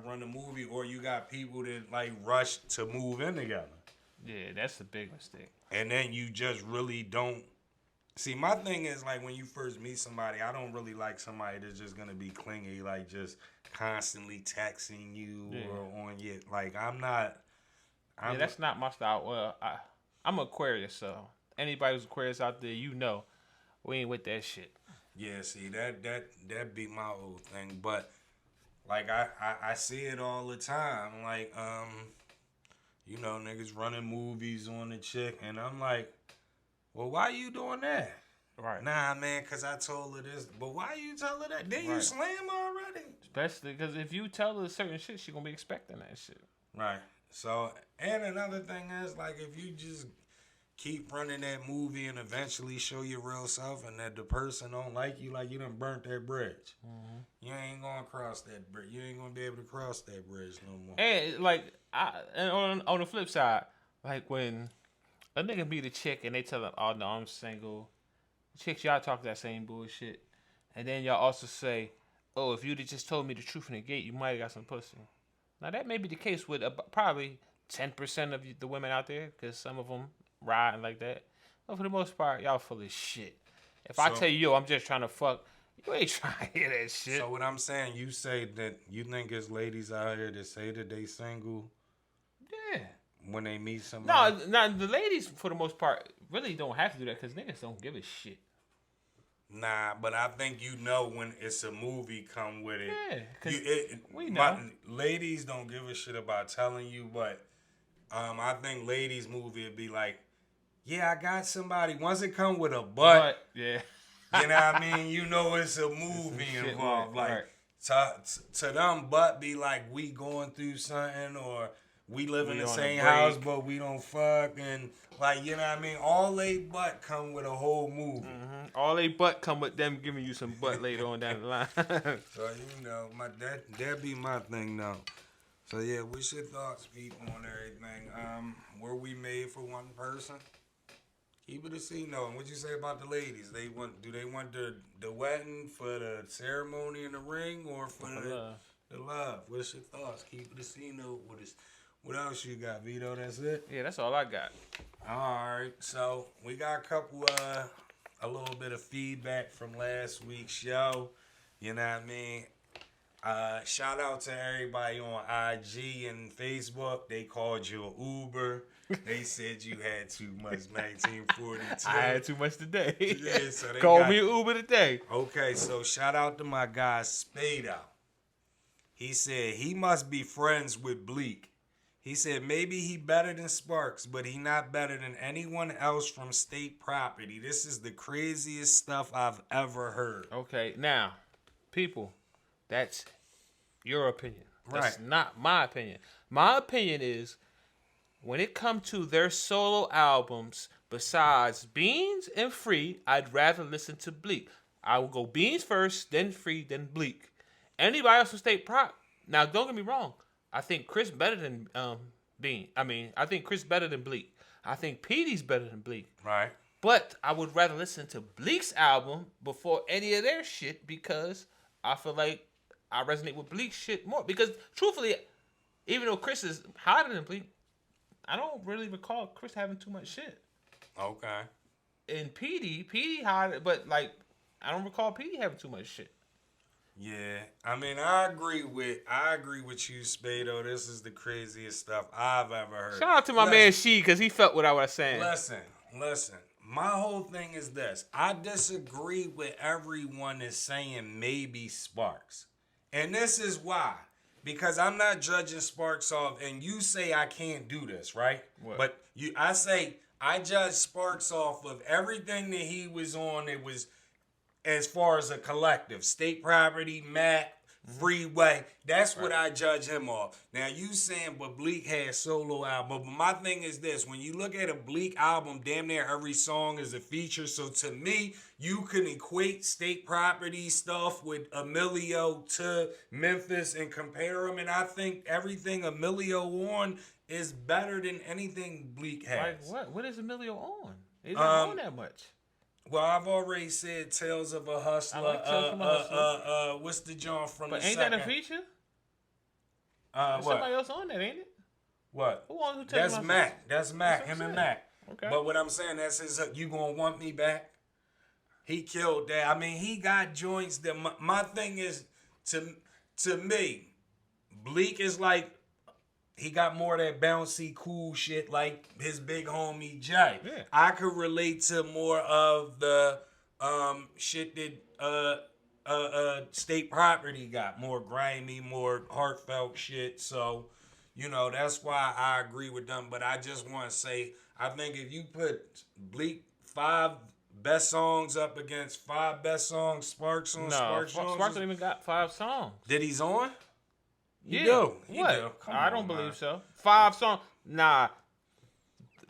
[SPEAKER 1] run the movie, or you got people that like rush to move in together.
[SPEAKER 2] Yeah, that's the big mistake.
[SPEAKER 1] And then you just really don't. See, my thing is, like, when you first meet somebody, I don't really like somebody that's just gonna be clingy, like just constantly texting you or on your, like, that's
[SPEAKER 2] not my style. Well, I'm Aquarius, so anybody who's Aquarius out there, you know, we ain't with that shit.
[SPEAKER 1] Yeah, see, that be my whole thing. But like I see it all the time. Like, you know, niggas running movies on the chick, and I'm like, well, why you doing that?
[SPEAKER 2] Right.
[SPEAKER 1] Nah, man, because I told her this. But why you tell her that? Didn't you slam already?
[SPEAKER 2] Especially because if you tell her certain shit, she gonna be expecting that shit.
[SPEAKER 1] Right. So, and another thing is, like, if you just keep running that movie and eventually show your real self, and that the person don't like you done burnt that bridge. Mm-hmm. You ain't gonna cross that bridge. You ain't gonna be able to cross that bridge no more.
[SPEAKER 2] And like, and on the flip side, like when a nigga meet a chick and they tell him, "Oh no, I'm single," chicks, y'all talk that same bullshit, and then y'all also say, "Oh, if you'd have just told me the truth from the gate, you might have got some pussy." Now that may be the case with probably 10% of the women out there, because some of them riding like that. But for the most part, y'all full of shit. If I tell you, yo, I'm just trying to fuck, you ain't trying to hear that shit.
[SPEAKER 1] So what I'm saying, you say that you think there's ladies out here that say that they single.
[SPEAKER 2] Yeah.
[SPEAKER 1] When they meet somebody.
[SPEAKER 2] No, the ladies for the most part really don't have to do that because niggas don't give a shit.
[SPEAKER 1] Nah, but I think you know when it's a movie come with it.
[SPEAKER 2] Yeah, because we
[SPEAKER 1] know. Ladies don't give a shit about telling you, but I think ladies' movie would be like, yeah, I got somebody. Once it come with a butt,
[SPEAKER 2] yeah,
[SPEAKER 1] you know what I mean? You know it's a movie involved. Like, to them, butt be like, we going through something, or we live in
[SPEAKER 2] We
[SPEAKER 1] the
[SPEAKER 2] on a
[SPEAKER 1] same
[SPEAKER 2] break.
[SPEAKER 1] house, but we don't fuck, and like, you know what I mean? All they butt come with a whole movie.
[SPEAKER 2] Mm-hmm. All they butt come with them giving you some butt later on down the line.
[SPEAKER 1] So you know, that be my thing though. So yeah, what's your thoughts, people, on everything? Were we made for one person? Keep it a C note. And what you say about the ladies? Do they want the wedding for the ceremony and the ring, or for the love? What's your thoughts? Keep it a C note. What else you got, Vito? That's it?
[SPEAKER 2] Yeah, that's all I got.
[SPEAKER 1] Alright, so we got a little bit of feedback from last week's show. You know what I mean? Shout out to everybody on IG and Facebook. They called you an Uber. They said you had too much 1942.
[SPEAKER 2] I had too much today.
[SPEAKER 1] Yeah, so they
[SPEAKER 2] called me an Uber today.
[SPEAKER 1] Okay, so shout out to my guy Spado. He said he must be friends with Bleak. He said maybe he better than Sparks, but he not better than anyone else from State Property. This is the craziest stuff I've ever heard.
[SPEAKER 2] Okay, now, people, that's your opinion. That's
[SPEAKER 1] Right.
[SPEAKER 2] not my opinion. My opinion is when it comes to their solo albums, besides Beans and Free, I'd rather listen to Bleak. I will go Beans first, then Free, then Bleak. Anybody else from State Prop? Now, don't get me wrong. I think Chris better than Bean. I think Chris better than Bleak. I think Petey's better than Bleak.
[SPEAKER 1] Right.
[SPEAKER 2] But I would rather listen to Bleak's album before any of their shit because I feel like I resonate with Bleak's shit more. Because truthfully, even though Chris is hotter than Bleak, I don't really recall Chris having too much shit.
[SPEAKER 1] Okay.
[SPEAKER 2] And Petey hotter, but like I don't recall Petey having too much shit.
[SPEAKER 1] Yeah, I mean, I agree with you, Spado. This is the craziest stuff I've ever heard.
[SPEAKER 2] Shout out to my man She because he felt what I was saying.
[SPEAKER 1] Listen. My whole thing is this. I disagree with everyone that's saying maybe Sparks. And this is why. Because I'm not judging Sparks off, and you say I can't do this, right?
[SPEAKER 2] What?
[SPEAKER 1] But I say I judge Sparks off of everything that he was on. It was as far as a collective, State Property, Mac, Freeway. That's what I judge him off. Now you saying, but Bleak had solo album. But my thing is this: when you look at a Bleak album, damn near every song is a feature. So to me, you can equate State Property stuff with Emilio to Memphis and compare them. And I think everything Emilio on is better than anything Bleak has.
[SPEAKER 2] Like what? What is Emilio on? He's not on that much.
[SPEAKER 1] Well, I've already said Tales of a Hustler.
[SPEAKER 2] I like Tales of a Hustler.
[SPEAKER 1] What's the John from
[SPEAKER 2] But
[SPEAKER 1] the
[SPEAKER 2] ain't
[SPEAKER 1] second?
[SPEAKER 2] that a feature?
[SPEAKER 1] What?
[SPEAKER 2] Somebody else on that, ain't it?
[SPEAKER 1] What?
[SPEAKER 2] Who on who
[SPEAKER 1] That's
[SPEAKER 2] Tales of a
[SPEAKER 1] Mac.
[SPEAKER 2] Hustler?
[SPEAKER 1] That's Mac.
[SPEAKER 2] That's
[SPEAKER 1] Him
[SPEAKER 2] what I'm
[SPEAKER 1] and
[SPEAKER 2] saying.
[SPEAKER 1] Mac.
[SPEAKER 2] Okay.
[SPEAKER 1] But what I'm saying, that's his. You gonna want me back? He killed that. I mean, he got joints that. My thing is to me, Bleak is like. He got more of that bouncy, cool shit like his big homie Jay.
[SPEAKER 2] Yeah.
[SPEAKER 1] I could relate to more of the shit that State Property got. More grimy, more heartfelt shit. So, you know, that's why I agree with them. But I just want to say, I think if you put Bleak 5 best songs up against 5 best songs, Sparks on Sparks Jones.
[SPEAKER 2] Sparks don't even got 5 songs.
[SPEAKER 1] That he's on?
[SPEAKER 2] Yeah.
[SPEAKER 1] do.
[SPEAKER 2] What?
[SPEAKER 1] Come
[SPEAKER 2] I
[SPEAKER 1] on,
[SPEAKER 2] don't
[SPEAKER 1] man.
[SPEAKER 2] believe so. 5 songs. Nah.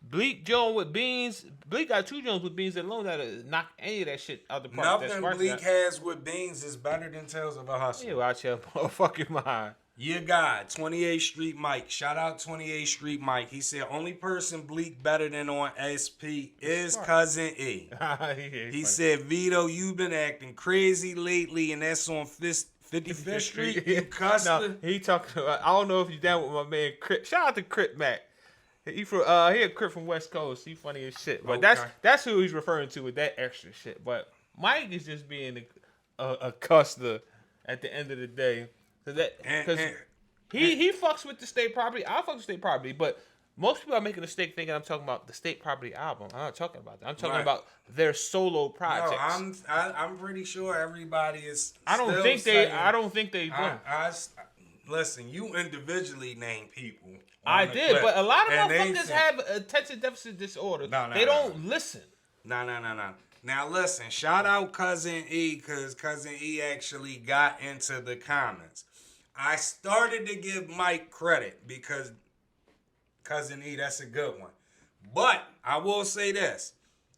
[SPEAKER 2] Bleak Jones with Beans. Bleak got 2 Jones with Beans alone that'll knock any of that shit out the park.
[SPEAKER 1] Nothing Bleak has with Beans is better than Tales of a Hustler.
[SPEAKER 2] You out your motherfucking mind.
[SPEAKER 1] Your guy, 28th Street Mike. Shout out 28th Street Mike. He said, only person Bleak better than on SP is Cousin E. He said, Vito, you been acting crazy lately, and that's on 55th Street. You cussed
[SPEAKER 2] No, he talking about, I don't know if you down with my man Crip. Shout out to Crip Mac. He a Crip from West Coast. He funny as shit. But
[SPEAKER 1] Okay.
[SPEAKER 2] that's who he's referring to with that extra shit. But Mike is just being a custer at the end of the day. Because he fucks with the State Property. I fuck with State Property, but most people are making a mistake thinking I'm talking about the State Property album. I'm not talking about that. I'm talking about their solo projects.
[SPEAKER 1] No, I'm pretty sure everybody is.
[SPEAKER 2] I don't think they do.
[SPEAKER 1] Listen, you individually name people.
[SPEAKER 2] I did,
[SPEAKER 1] clip,
[SPEAKER 2] but a lot of
[SPEAKER 1] and they
[SPEAKER 2] motherfuckers
[SPEAKER 1] said-
[SPEAKER 2] have attention deficit disorder.
[SPEAKER 1] No,
[SPEAKER 2] They don't listen.
[SPEAKER 1] No. Now listen, shout out Cousin E, because Cousin E actually got into the comments. I started to give Mike credit because Cousin E, that's a good one. But I will say this.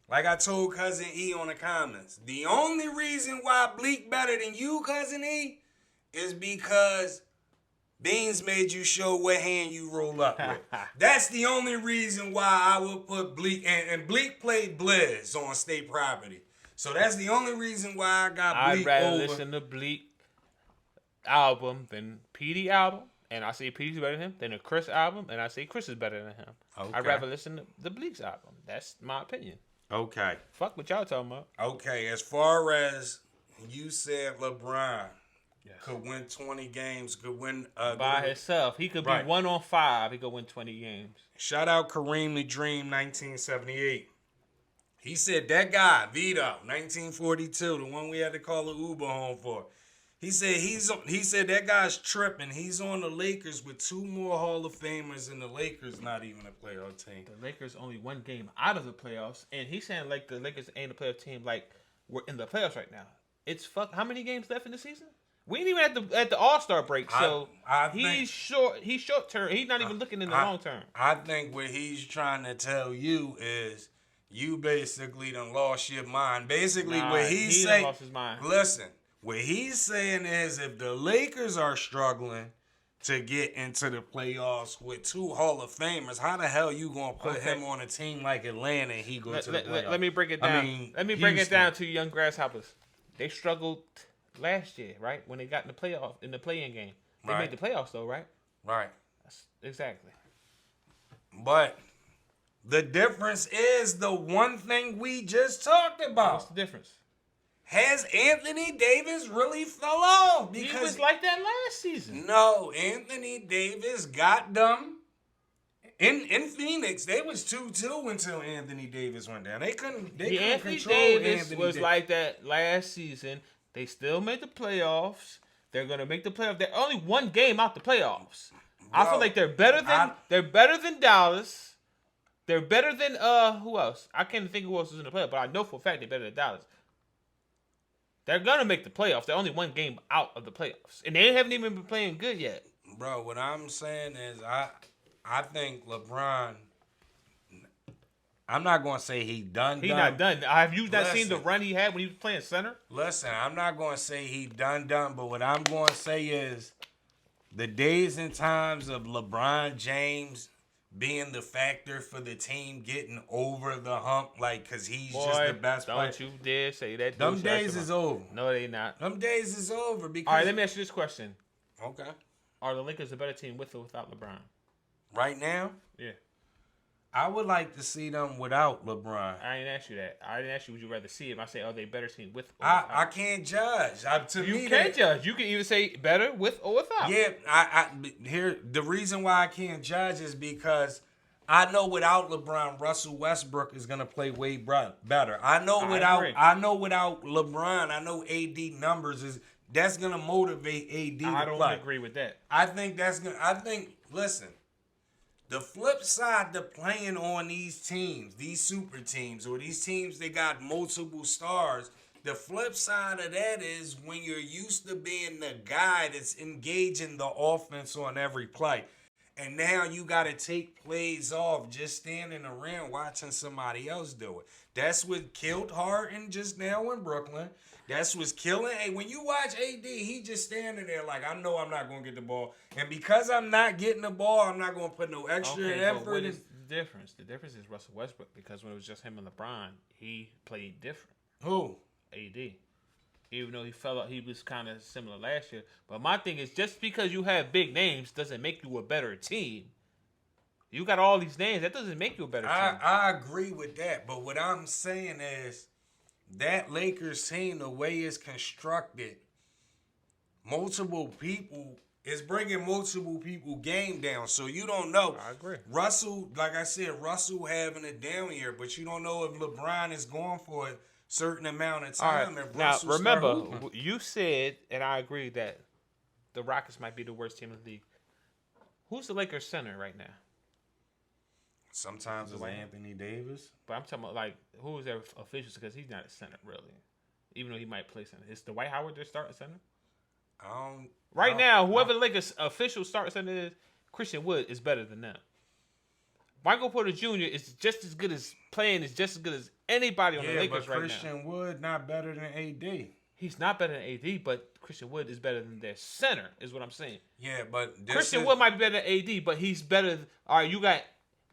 [SPEAKER 1] Like I told Cousin E on the comments, the only reason why Bleak better than you, Cousin E, is because Beans made you show what hand you roll up with. That's the only reason why I would put Bleak. And Bleak played Blizz on state property. So that's the only reason why I got Bleak
[SPEAKER 2] I'd rather
[SPEAKER 1] over.
[SPEAKER 2] listen to Bleak album than PD album. And I say PD's better than him. Than the Chris album. And I say Chris is better than him.
[SPEAKER 1] Okay.
[SPEAKER 2] I'd rather listen to the Bleak's album. That's my opinion.
[SPEAKER 1] Okay.
[SPEAKER 2] Fuck what y'all talking about.
[SPEAKER 1] Okay, as far as you said LeBron
[SPEAKER 2] Yes.
[SPEAKER 1] could win 20 games, could win
[SPEAKER 2] By himself. He could be
[SPEAKER 1] Right.
[SPEAKER 2] 1 on 5. He could win 20 games.
[SPEAKER 1] Shout out Kareem the Dream 1978. He said that guy, Vito, 1942, the one we had to call an Uber home for. He said that guy's tripping. He's on the Lakers with 2 more Hall of Famers, and the Lakers not even a playoff team.
[SPEAKER 2] The Lakers only 1 game out of the playoffs, and he's saying like the Lakers ain't a playoff team. Like we're in the playoffs right now. It's How many games left in the season? We ain't even at the All-Star break, so he's short. He's short term. He's not even looking in the long term.
[SPEAKER 1] I think what he's trying to tell you is you basically done lost your mind. Basically, what he's
[SPEAKER 2] he
[SPEAKER 1] saying.
[SPEAKER 2] lost his mind.
[SPEAKER 1] Listen, what he's saying is if the Lakers are struggling to get into the playoffs with 2 Hall of Famers, how the hell you gonna put him on a team like Atlanta and he go to the playoffs?
[SPEAKER 2] Let me break it down. Let me break it down to you young grasshoppers. They struggled last year, right? When they got in the playoff, in the play-in game. They made the playoffs though, right?
[SPEAKER 1] Right.
[SPEAKER 2] Exactly.
[SPEAKER 1] But the difference is the one thing we just talked about.
[SPEAKER 2] What's the difference?
[SPEAKER 1] Has Anthony Davis really fell off? Because
[SPEAKER 2] He was like that last season.
[SPEAKER 1] no, Anthony Davis got them. In Phoenix, they was 2-2 until Anthony Davis went down. They couldn't
[SPEAKER 2] Anthony
[SPEAKER 1] control
[SPEAKER 2] Davis
[SPEAKER 1] Anthony
[SPEAKER 2] was
[SPEAKER 1] Davis.
[SPEAKER 2] like that last season. They still made the playoffs. They're gonna make the playoffs. They're only 1 game out the playoffs. I feel like they're better than Dallas. They're better than who else? I can't think of who else was in the playoffs, but I know for a fact they're better than Dallas. They're gonna make the playoffs. They're only 1 game out of the playoffs, and they haven't even been playing good yet.
[SPEAKER 1] Bro, what I'm saying is I think LeBron. I'm not gonna say he done.
[SPEAKER 2] He's not done. Have you not seen the
[SPEAKER 1] Listen.
[SPEAKER 2] run he had when he was playing center?
[SPEAKER 1] Listen, I'm not gonna say he done, but what I'm gonna say is the days and times of LeBron James being the factor for the team getting over the hump, like, cause he's just the best player.
[SPEAKER 2] Don't you dare say that.
[SPEAKER 1] Them days is over.
[SPEAKER 2] No, they not.
[SPEAKER 1] Them days is over because.
[SPEAKER 2] All right, let me ask you this question:
[SPEAKER 1] Okay.
[SPEAKER 2] Are the Lakers a better team with or without LeBron?
[SPEAKER 1] Right now,
[SPEAKER 2] Yeah.
[SPEAKER 1] I would like to see them without LeBron.
[SPEAKER 2] I didn't ask you that. I didn't ask you would you rather see him. I say, are they a better team with or without?
[SPEAKER 1] I can't judge.
[SPEAKER 2] You can't judge. You can either say better with or without.
[SPEAKER 1] Yeah, here the reason why I can't judge is because I know without LeBron, Russell Westbrook is gonna play way better. I know without LeBron, I know AD numbers that's gonna motivate AD to play.
[SPEAKER 2] I don't agree with that.
[SPEAKER 1] I think listen. The flip side to playing on these teams, these super teams, or these teams that got multiple stars, the flip side of that is when you're used to being the guy that's engaging the offense on every play. And now you got to take plays off just standing around watching somebody else do it. That's what killed Harden just now in Brooklyn. That's what's killing. Hey, when you watch AD, he just standing there like, I know I'm not going to get the ball. And because I'm not getting the ball, I'm not going to put no extra effort.
[SPEAKER 2] But what is the difference? The difference is Russell Westbrook, because when it was just him and LeBron, he played different.
[SPEAKER 1] Who?
[SPEAKER 2] AD. Even though he fell out, he was kind of similar last year. But my thing is, just because you have big names doesn't make you a better team. You got all these names, that doesn't make you a better team.
[SPEAKER 1] I agree with that. But what I'm saying is, that Lakers team, the way it's constructed, multiple people is bringing multiple people game down. So you don't know.
[SPEAKER 2] I agree.
[SPEAKER 1] Russell, like I said, Russell having a down year, but you don't know if LeBron is going for a certain amount of time.
[SPEAKER 2] All right.
[SPEAKER 1] If
[SPEAKER 2] Now,
[SPEAKER 1] Russell
[SPEAKER 2] remember,
[SPEAKER 1] start hooping.
[SPEAKER 2] you said, and I agree, that the Rockets might be the worst team in the league. Who's the Lakers center right now?
[SPEAKER 1] Sometimes it's Anthony Davis.
[SPEAKER 2] But I'm talking about, like, who is their officials? Because he's not a center, really. Even though he might play center. Is Dwight Howard their starting center? Right now, whoever the Lakers official starting center is, Christian Wood is better than them. Michael Porter Jr. is just as good as anybody on the Lakers right now.
[SPEAKER 1] Christian Wood not better than AD.
[SPEAKER 2] He's not better than AD, but Christian Wood is better than their center, is what I'm saying.
[SPEAKER 1] Yeah, but
[SPEAKER 2] Christian Wood might be better than AD, but he's better. All right, you got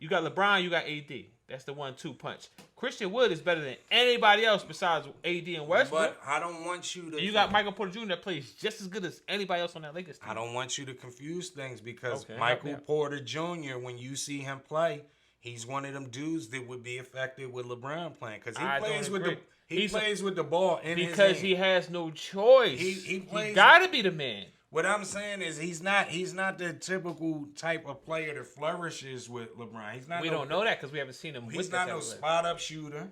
[SPEAKER 2] LeBron, you got AD. That's the 1-2 punch. Christian Wood is better than anybody else besides AD and Westbrook.
[SPEAKER 1] But I don't want you to.
[SPEAKER 2] And you got Michael Porter Jr. that plays just as good as anybody else on that Lakers team.
[SPEAKER 1] I don't want you to confuse things because Michael Porter Jr., when you see him play, he's one of them dudes that would be effective with LeBron playing because he plays with the ball in his hand.
[SPEAKER 2] Because he has no choice. He got to be the man.
[SPEAKER 1] What I'm saying is he's not the typical type of player that flourishes with LeBron. He's not.
[SPEAKER 2] We don't know that because we haven't seen him.
[SPEAKER 1] He's not no spot up shooter.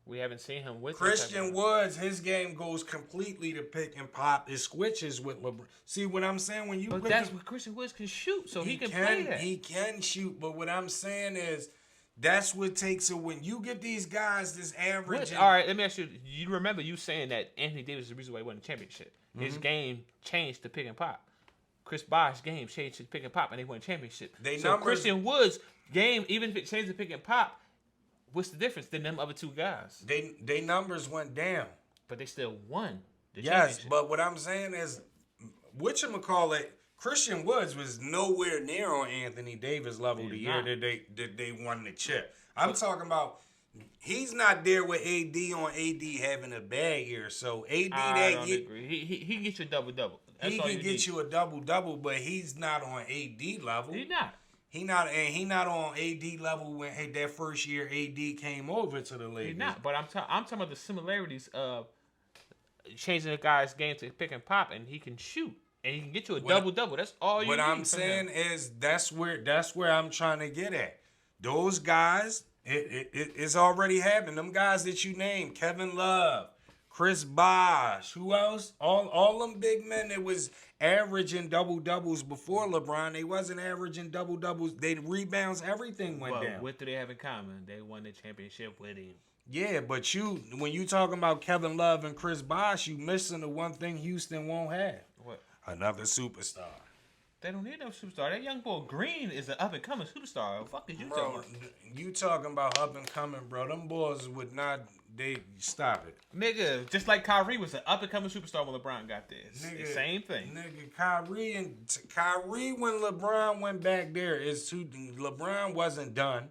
[SPEAKER 2] We haven't seen him with
[SPEAKER 1] Christian Woods. His game goes completely to pick and pop. It switches with LeBron. See what I'm saying? When you
[SPEAKER 2] but that's what Christian Woods can shoot, so he can play that.
[SPEAKER 1] He can shoot, but what I'm saying is that's what takes it when you get these guys this average.
[SPEAKER 2] All right, let me ask you. You remember you saying that Anthony Davis is the reason why he won the championship. His game changed to pick and pop. Chris Bosh's game changed to pick and pop, and they won a championship. Christian Woods' game, even if it changed to pick and pop, what's the difference than them other two guys?
[SPEAKER 1] They numbers went down,
[SPEAKER 2] but they still won the
[SPEAKER 1] championship. Yes, but what I'm saying is, whatchamacallit, Christian Woods was nowhere near on Anthony Davis level the year that they won the chip. I'm talking about. He's not there with AD on AD having a bad year. So AD
[SPEAKER 2] I don't agree. He can get you a double-double.
[SPEAKER 1] He can get you a double-double, but he's not on AD level.
[SPEAKER 2] He's not.
[SPEAKER 1] He not on AD level when that first year AD came over to the Lakers.
[SPEAKER 2] He's not. But I'm talking about the similarities of changing a guy's game to pick and pop, and he can shoot. And he can get you a double-double. That's all you need.
[SPEAKER 1] What I'm saying is that's where I'm trying to get at. Those guys... It's already happening. Them guys that you named, Kevin Love, Chris Bosh, who else? All them big men that was averaging double-doubles before LeBron, they wasn't averaging double-doubles. They rebounds, everything went down.
[SPEAKER 2] What do they have in common? They won the championship with him.
[SPEAKER 1] Yeah, but when you talking about Kevin Love and Chris Bosh, you missing the one thing Houston won't have.
[SPEAKER 2] What?
[SPEAKER 1] Another superstar.
[SPEAKER 2] They don't need no superstar. That young boy Green is an up-and-coming superstar. What the fuck is you talking about?
[SPEAKER 1] You talking about up-and-coming, bro. Them boys would not... They... Stop it.
[SPEAKER 2] Nigga, just like Kyrie was an up-and-coming superstar when LeBron got there. It's the same thing.
[SPEAKER 1] Nigga, Kyrie when LeBron went back there, LeBron wasn't done.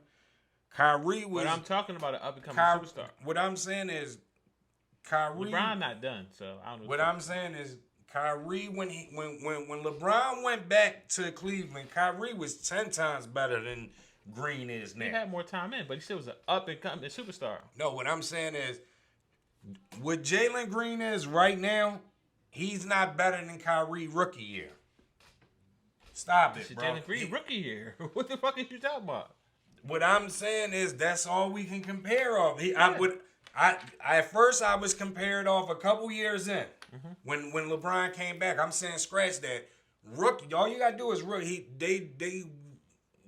[SPEAKER 1] Kyrie was...
[SPEAKER 2] But I'm talking about an up-and-coming superstar.
[SPEAKER 1] What I'm saying is... Kyrie...
[SPEAKER 2] LeBron not done, so I don't know.
[SPEAKER 1] What I'm saying is... Kyrie, when LeBron went back to Cleveland, Kyrie was 10 times better than Green is now.
[SPEAKER 2] He had more time in, but he still was an up-and-coming superstar.
[SPEAKER 1] No, what I'm saying is, what Jalen Green is right now, he's not better than Kyrie rookie year. Stop it, bro.
[SPEAKER 2] Jalen Green rookie year. What the fuck are you talking about?
[SPEAKER 1] What I'm saying is that's all we can compare off. At first I was compared off a couple years in. Mm-hmm. When LeBron came back, I'm saying scratch that. Rookie, all you gotta do is rookie. They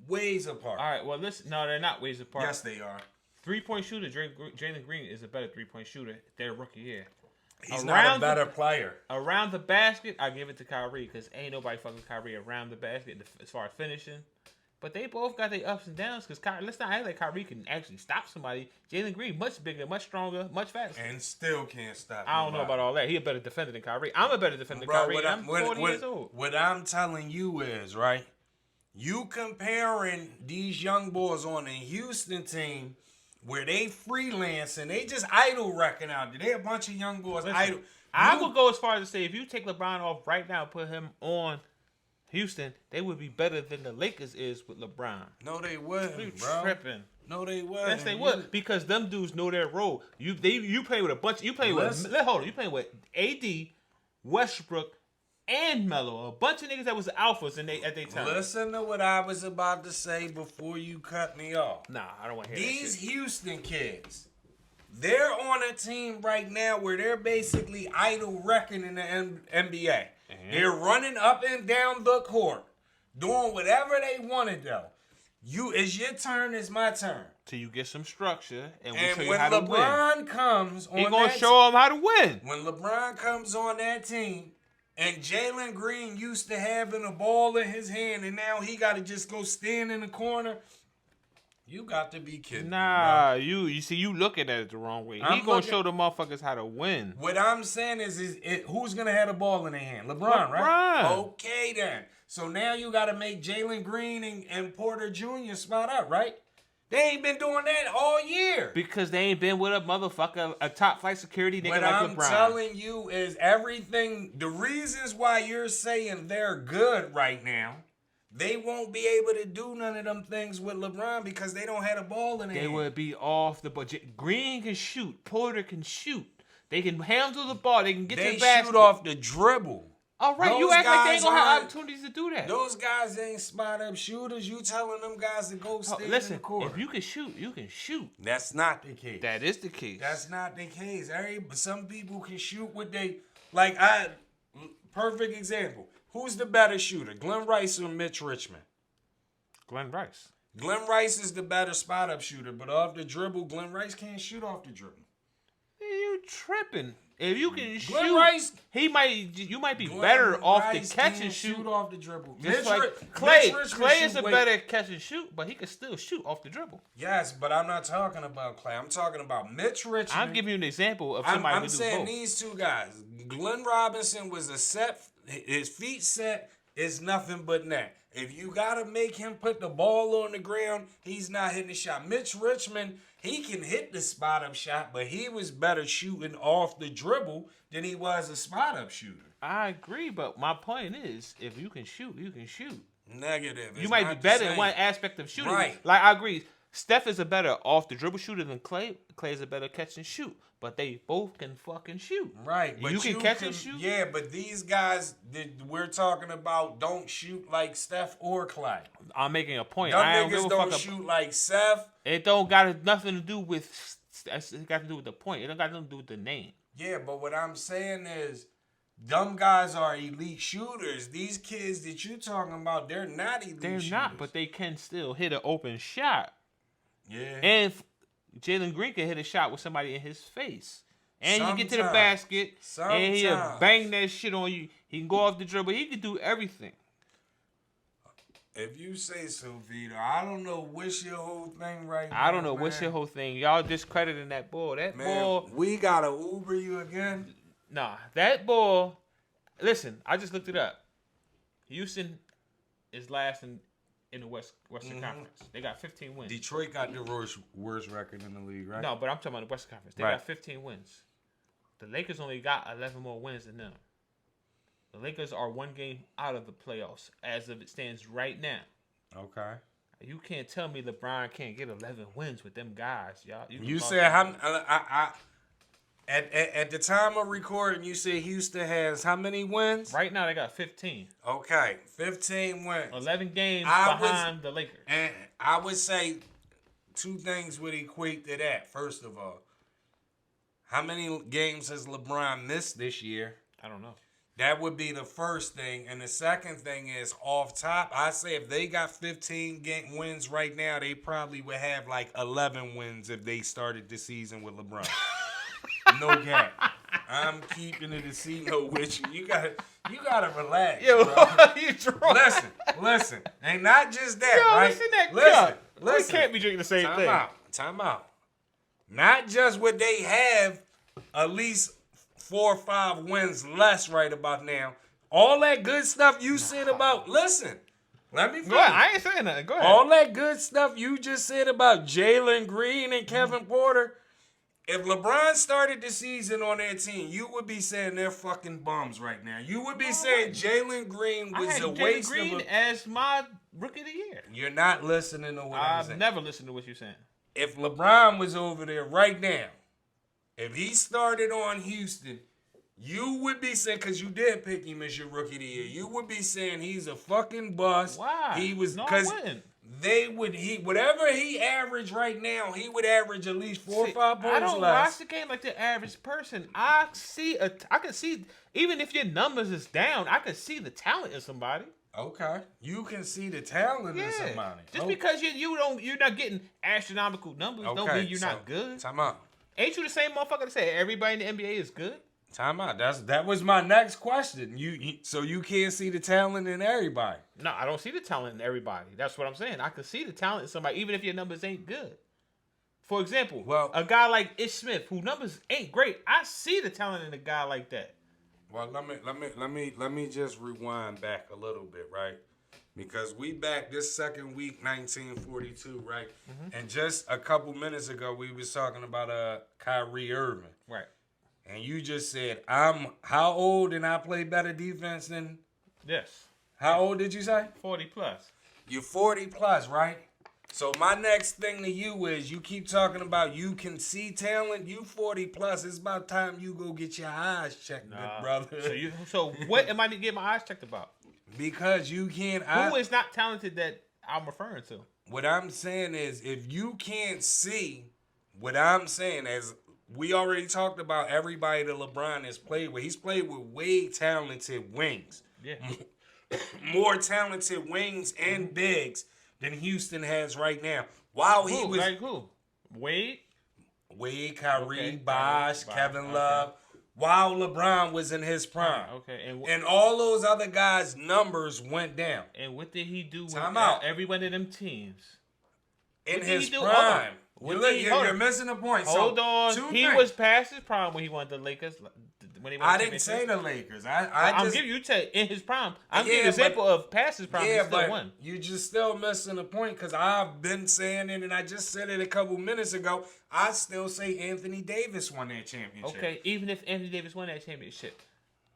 [SPEAKER 1] ways apart.
[SPEAKER 2] All right, well listen, no, they're not ways apart.
[SPEAKER 1] Yes, they are.
[SPEAKER 2] 3-point shooter, Jalen Green is a better 3-point shooter. Their rookie year.
[SPEAKER 1] He's not a better player.
[SPEAKER 2] Around the basket, I give it to Kyrie because ain't nobody fucking Kyrie around the basket as far as finishing. But they both got their ups and downs because let's not act like Kyrie can actually stop somebody. Jalen Green, much bigger, much stronger, much faster.
[SPEAKER 1] And still can't stop
[SPEAKER 2] I don't know about all that. He a better defender than Kyrie. I'm a better defender than Kyrie. I'm 40 years old.
[SPEAKER 1] What I'm telling you is, right, you comparing these young boys on a Houston team where they freelance and they just idle wrecking out there. They a bunch of young boys idle.
[SPEAKER 2] I would go as far as to say if you take LeBron off right now and put him on Houston, they would be better than the Lakers is with LeBron.
[SPEAKER 1] No, they wouldn't,
[SPEAKER 2] you
[SPEAKER 1] bro.
[SPEAKER 2] Tripping.
[SPEAKER 1] No, they wouldn't.
[SPEAKER 2] Yes, they would because them dudes know their role. You play with a bunch. You play with You playing with AD, Westbrook, and Melo. A bunch of niggas that was alphas at their time.
[SPEAKER 1] Listen to what I was about to say before you cut me off.
[SPEAKER 2] Nah, I don't want to hear
[SPEAKER 1] These
[SPEAKER 2] that shit.
[SPEAKER 1] Houston kids, they're on a team right now where they're basically idle wrecking in the NBA. Mm-hmm. They're running up and down the court, doing whatever they want to do. It's your turn, it's my turn.
[SPEAKER 2] Till you get some structure, and we show you
[SPEAKER 1] when
[SPEAKER 2] how to win.
[SPEAKER 1] LeBron comes on,
[SPEAKER 2] he's gonna show them how to win.
[SPEAKER 1] When LeBron comes on that team, and Jalen Green used to having a ball in his hand, and now he got to just go stand in the corner. You got to be kidding
[SPEAKER 2] Nah,
[SPEAKER 1] me, bro.
[SPEAKER 2] you see, you looking at it the wrong way.
[SPEAKER 1] I'm
[SPEAKER 2] He gonna
[SPEAKER 1] looking-
[SPEAKER 2] show the motherfuckers how to win.
[SPEAKER 1] What I'm saying is who's gonna have the ball in their hand? LeBron, right? Okay then. So now you got to make Jalen Green and Porter Jr. spot up, right? They ain't been doing that all year.
[SPEAKER 2] Because they ain't been with a motherfucker, a top flight security nigga
[SPEAKER 1] What
[SPEAKER 2] like
[SPEAKER 1] I'm
[SPEAKER 2] LeBron.
[SPEAKER 1] telling you is everything. The reasons why you're saying they're good right now, they won't be able to do none of them things with LeBron because they don't have the ball in their
[SPEAKER 2] They
[SPEAKER 1] hand.
[SPEAKER 2] would be off the budget. Green can shoot. Porter can shoot. They can handle the ball. They can get to
[SPEAKER 1] They
[SPEAKER 2] the basket.
[SPEAKER 1] shoot off the dribble.
[SPEAKER 2] All right,
[SPEAKER 1] Those
[SPEAKER 2] you act like they ain't
[SPEAKER 1] guys
[SPEAKER 2] gonna have
[SPEAKER 1] aren't-
[SPEAKER 2] opportunities to do that.
[SPEAKER 1] Those guys ain't spot up shooters. You telling them guys to go stand in the
[SPEAKER 2] Listen,
[SPEAKER 1] court.
[SPEAKER 2] if you can shoot, you can shoot.
[SPEAKER 1] That's not the case.
[SPEAKER 2] That is the case.
[SPEAKER 1] That's not the case. Some people can shoot what they like. Perfect example. Who's the better shooter, Glenn Rice or Mitch Richmond?
[SPEAKER 2] Glenn Rice.
[SPEAKER 1] Glenn Rice is the better spot up shooter, but off the dribble, Glenn Rice can't shoot off the dribble.
[SPEAKER 2] You tripping? If you can
[SPEAKER 1] Glenn
[SPEAKER 2] shoot,
[SPEAKER 1] Rice,
[SPEAKER 2] you might be
[SPEAKER 1] Glenn
[SPEAKER 2] better off
[SPEAKER 1] Rice
[SPEAKER 2] the catch
[SPEAKER 1] can't
[SPEAKER 2] and shoot.
[SPEAKER 1] off the dribble.
[SPEAKER 2] Just
[SPEAKER 1] Mitch
[SPEAKER 2] like
[SPEAKER 1] Ri-
[SPEAKER 2] Clay.
[SPEAKER 1] Mitch Richmond
[SPEAKER 2] Clay is
[SPEAKER 1] shoot
[SPEAKER 2] a
[SPEAKER 1] way-
[SPEAKER 2] better catch and shoot, but he can still shoot off the dribble.
[SPEAKER 1] Yes, but I'm not talking about Clay. I'm talking about Mitch Richmond.
[SPEAKER 2] I'm giving you an example of somebody
[SPEAKER 1] I'm
[SPEAKER 2] who do
[SPEAKER 1] saying
[SPEAKER 2] both.
[SPEAKER 1] these two guys. Glenn Robinson was a set. His feet set is nothing but net. If you gotta make him put the ball on the ground, he's not hitting the shot. Mitch Richmond, he can hit the spot up shot, but he was better shooting off the dribble than he was a spot up shooter.
[SPEAKER 2] I agree, but my point is, if you can shoot, you can shoot.
[SPEAKER 1] Negative.
[SPEAKER 2] You
[SPEAKER 1] It's
[SPEAKER 2] might
[SPEAKER 1] not
[SPEAKER 2] be
[SPEAKER 1] the
[SPEAKER 2] better in
[SPEAKER 1] same.
[SPEAKER 2] one aspect of shooting.
[SPEAKER 1] Right.
[SPEAKER 2] Like I agree, Steph is a better off the dribble shooter than Clay. Clay is a better catch and shoot, but they both can fucking shoot.
[SPEAKER 1] Right, but
[SPEAKER 2] you can catch and shoot.
[SPEAKER 1] Yeah, but these guys that we're talking about don't shoot like Steph or Clay.
[SPEAKER 2] I'm making a point.
[SPEAKER 1] Them
[SPEAKER 2] I don't give
[SPEAKER 1] niggas
[SPEAKER 2] a
[SPEAKER 1] don't
[SPEAKER 2] fuck.
[SPEAKER 1] shoot like Steph.
[SPEAKER 2] It don't got nothing to do with. It got to do with the point. It don't got nothing to do with the name.
[SPEAKER 1] Yeah, but what I'm saying is, them guys are elite shooters. These kids that you talking about, they're not elite
[SPEAKER 2] They're
[SPEAKER 1] shooters.
[SPEAKER 2] not, but they can still hit an open shot.
[SPEAKER 1] Yeah.
[SPEAKER 2] And Jalen Green can hit a shot with somebody in his face. And you get to the
[SPEAKER 1] Sometimes.
[SPEAKER 2] basket, and he'll
[SPEAKER 1] Sometimes.
[SPEAKER 2] bang that shit on you. He can go off the dribble. He can do everything.
[SPEAKER 1] If you say so, Vito, I don't know what's your whole thing right now.
[SPEAKER 2] I don't know
[SPEAKER 1] man.
[SPEAKER 2] what's your whole thing. Y'all discrediting that ball. That
[SPEAKER 1] Man,
[SPEAKER 2] ball,
[SPEAKER 1] we gotta Uber you again.
[SPEAKER 2] nah, that ball. Listen, I just looked it up. Houston is last in the Western Conference. They got 15 wins.
[SPEAKER 1] Detroit got the worst record in the league, right?
[SPEAKER 2] No, but I'm talking about the Western Conference. They
[SPEAKER 1] Right.
[SPEAKER 2] got 15 wins. The Lakers only got 11 more wins than them. The Lakers are one game out of the playoffs as of it stands right now.
[SPEAKER 1] Okay.
[SPEAKER 2] You can't tell me LeBron can't get 11 wins with them guys, y'all.
[SPEAKER 1] You said how? At the time of recording, you said Houston has how many wins?
[SPEAKER 2] Right now they got 15.
[SPEAKER 1] Okay, 15 wins.
[SPEAKER 2] 11 games
[SPEAKER 1] I
[SPEAKER 2] behind the Lakers.
[SPEAKER 1] And I would say two things would equate to that. First of all, how many games has LeBron missed this year?
[SPEAKER 2] I don't know.
[SPEAKER 1] That would be the first thing. And the second thing is off top. I say if they got 15 wins right now, they probably would have like 11 wins if they started the season with LeBron. No gap. I'm keeping it a C-note with you. You gotta relax.
[SPEAKER 2] Yo,
[SPEAKER 1] bro.
[SPEAKER 2] you drunk?
[SPEAKER 1] Listen. And not just that,
[SPEAKER 2] Yo,
[SPEAKER 1] right?
[SPEAKER 2] listen that cup. We can't be drinking the same thing.
[SPEAKER 1] Time out. Not just what they have, at least 4 or 5 wins less right about now. All that good stuff you said about, listen, let me finish.
[SPEAKER 2] Go ahead. I ain't saying nothing. Go ahead.
[SPEAKER 1] All that good stuff you just said about Jalen Green and Kevin Porter, if LeBron started the season on their team, you would be saying they're fucking bums right now. You would be saying Jalen Green
[SPEAKER 2] I
[SPEAKER 1] was
[SPEAKER 2] had
[SPEAKER 1] a
[SPEAKER 2] Jalen
[SPEAKER 1] waste
[SPEAKER 2] Green
[SPEAKER 1] of a...
[SPEAKER 2] as my rookie of the year.
[SPEAKER 1] You're not listening to what I'm
[SPEAKER 2] I've
[SPEAKER 1] saying.
[SPEAKER 2] never listened to what you're saying.
[SPEAKER 1] If LeBron was over there right now, if he started on Houston, you would be saying, because you did pick him as your rookie of the year, you would be saying he's a fucking bust.
[SPEAKER 2] Why?
[SPEAKER 1] He was,
[SPEAKER 2] No, I
[SPEAKER 1] because
[SPEAKER 2] wouldn't.
[SPEAKER 1] whatever he averaged right now, he would average at least 4 or 5 points
[SPEAKER 2] I don't
[SPEAKER 1] less.
[SPEAKER 2] watch the game like the average person. I can see, even if your numbers is down, I can see the talent in somebody.
[SPEAKER 1] Okay, you can see the talent in somebody.
[SPEAKER 2] Just because you're not getting astronomical numbers, don't mean you're not good.
[SPEAKER 1] Time out.
[SPEAKER 2] Ain't you the same motherfucker that say everybody in the NBA is good?
[SPEAKER 1] Time out. That was my next question. So you can't see the talent in everybody.
[SPEAKER 2] No, I don't see the talent in everybody. That's what I'm saying. I can see the talent in somebody, even if your numbers ain't good. For example, a guy like Ish Smith, whose numbers ain't great, I see the talent in a guy like that.
[SPEAKER 1] Well, let me just rewind back a little bit, right? Because we back this second week, 1942, right? Mm-hmm. And just a couple minutes ago, we was talking about Kyrie Irving,
[SPEAKER 2] right?
[SPEAKER 1] And you just said, I'm how old and I play better defense than?
[SPEAKER 2] Yes.
[SPEAKER 1] How old did you say?
[SPEAKER 2] 40 plus.
[SPEAKER 1] You're 40 plus, right? So my next thing to you is you keep talking about you can see talent. You 40 plus. It's about time you go get your eyes checked, good brother.
[SPEAKER 2] So what am I getting my eyes checked about?
[SPEAKER 1] Because you can't.
[SPEAKER 2] Who is not talented that I'm referring to?
[SPEAKER 1] What I'm saying is if you can't see, what I'm saying is we already talked about everybody that LeBron has played with. He's played with way talented wings.
[SPEAKER 2] Yeah.
[SPEAKER 1] More talented wings and bigs than Houston has right now.
[SPEAKER 2] Like who? Wade,
[SPEAKER 1] Kyrie, Bosh, Kevin Love. While LeBron was in his prime.
[SPEAKER 2] Okay.
[SPEAKER 1] And all those other guys' numbers went down.
[SPEAKER 2] And what did he do with every one of them teams?
[SPEAKER 1] In his prime. You're missing the point.
[SPEAKER 2] Hold on. He was past his prime when he won the Lakers.
[SPEAKER 1] I didn't say the Lakers.
[SPEAKER 2] I'm giving you in his prime. I'm giving you an example of past his prime. Yeah, but won.
[SPEAKER 1] You're just still missing the point because I've been saying it and I just said it a couple minutes ago. I still say Anthony Davis won that championship.
[SPEAKER 2] Okay, even if Anthony Davis won that championship,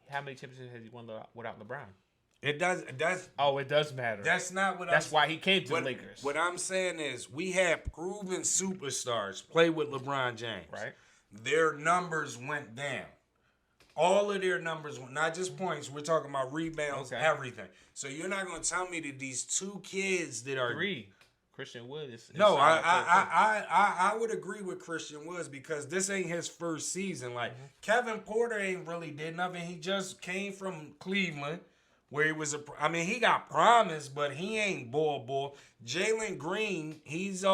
[SPEAKER 2] how many championships has he won without LeBron?
[SPEAKER 1] It does. It
[SPEAKER 2] does matter.
[SPEAKER 1] That's not what.
[SPEAKER 2] That's why he came to the Lakers.
[SPEAKER 1] What I'm saying is, we have proven superstars play with LeBron James.
[SPEAKER 2] Right.
[SPEAKER 1] Their numbers went down. All of their numbers, not just points. We're talking about rebounds, everything. So you're not going to tell me that these two kids that are
[SPEAKER 2] 3. Christian Wood is
[SPEAKER 1] no. I would agree with Christian Woods because this ain't his first season. Like Kevin Porter ain't really did nothing. He just came from Cleveland. Where he was he got promised, but he ain't ball. Jalen Green, you've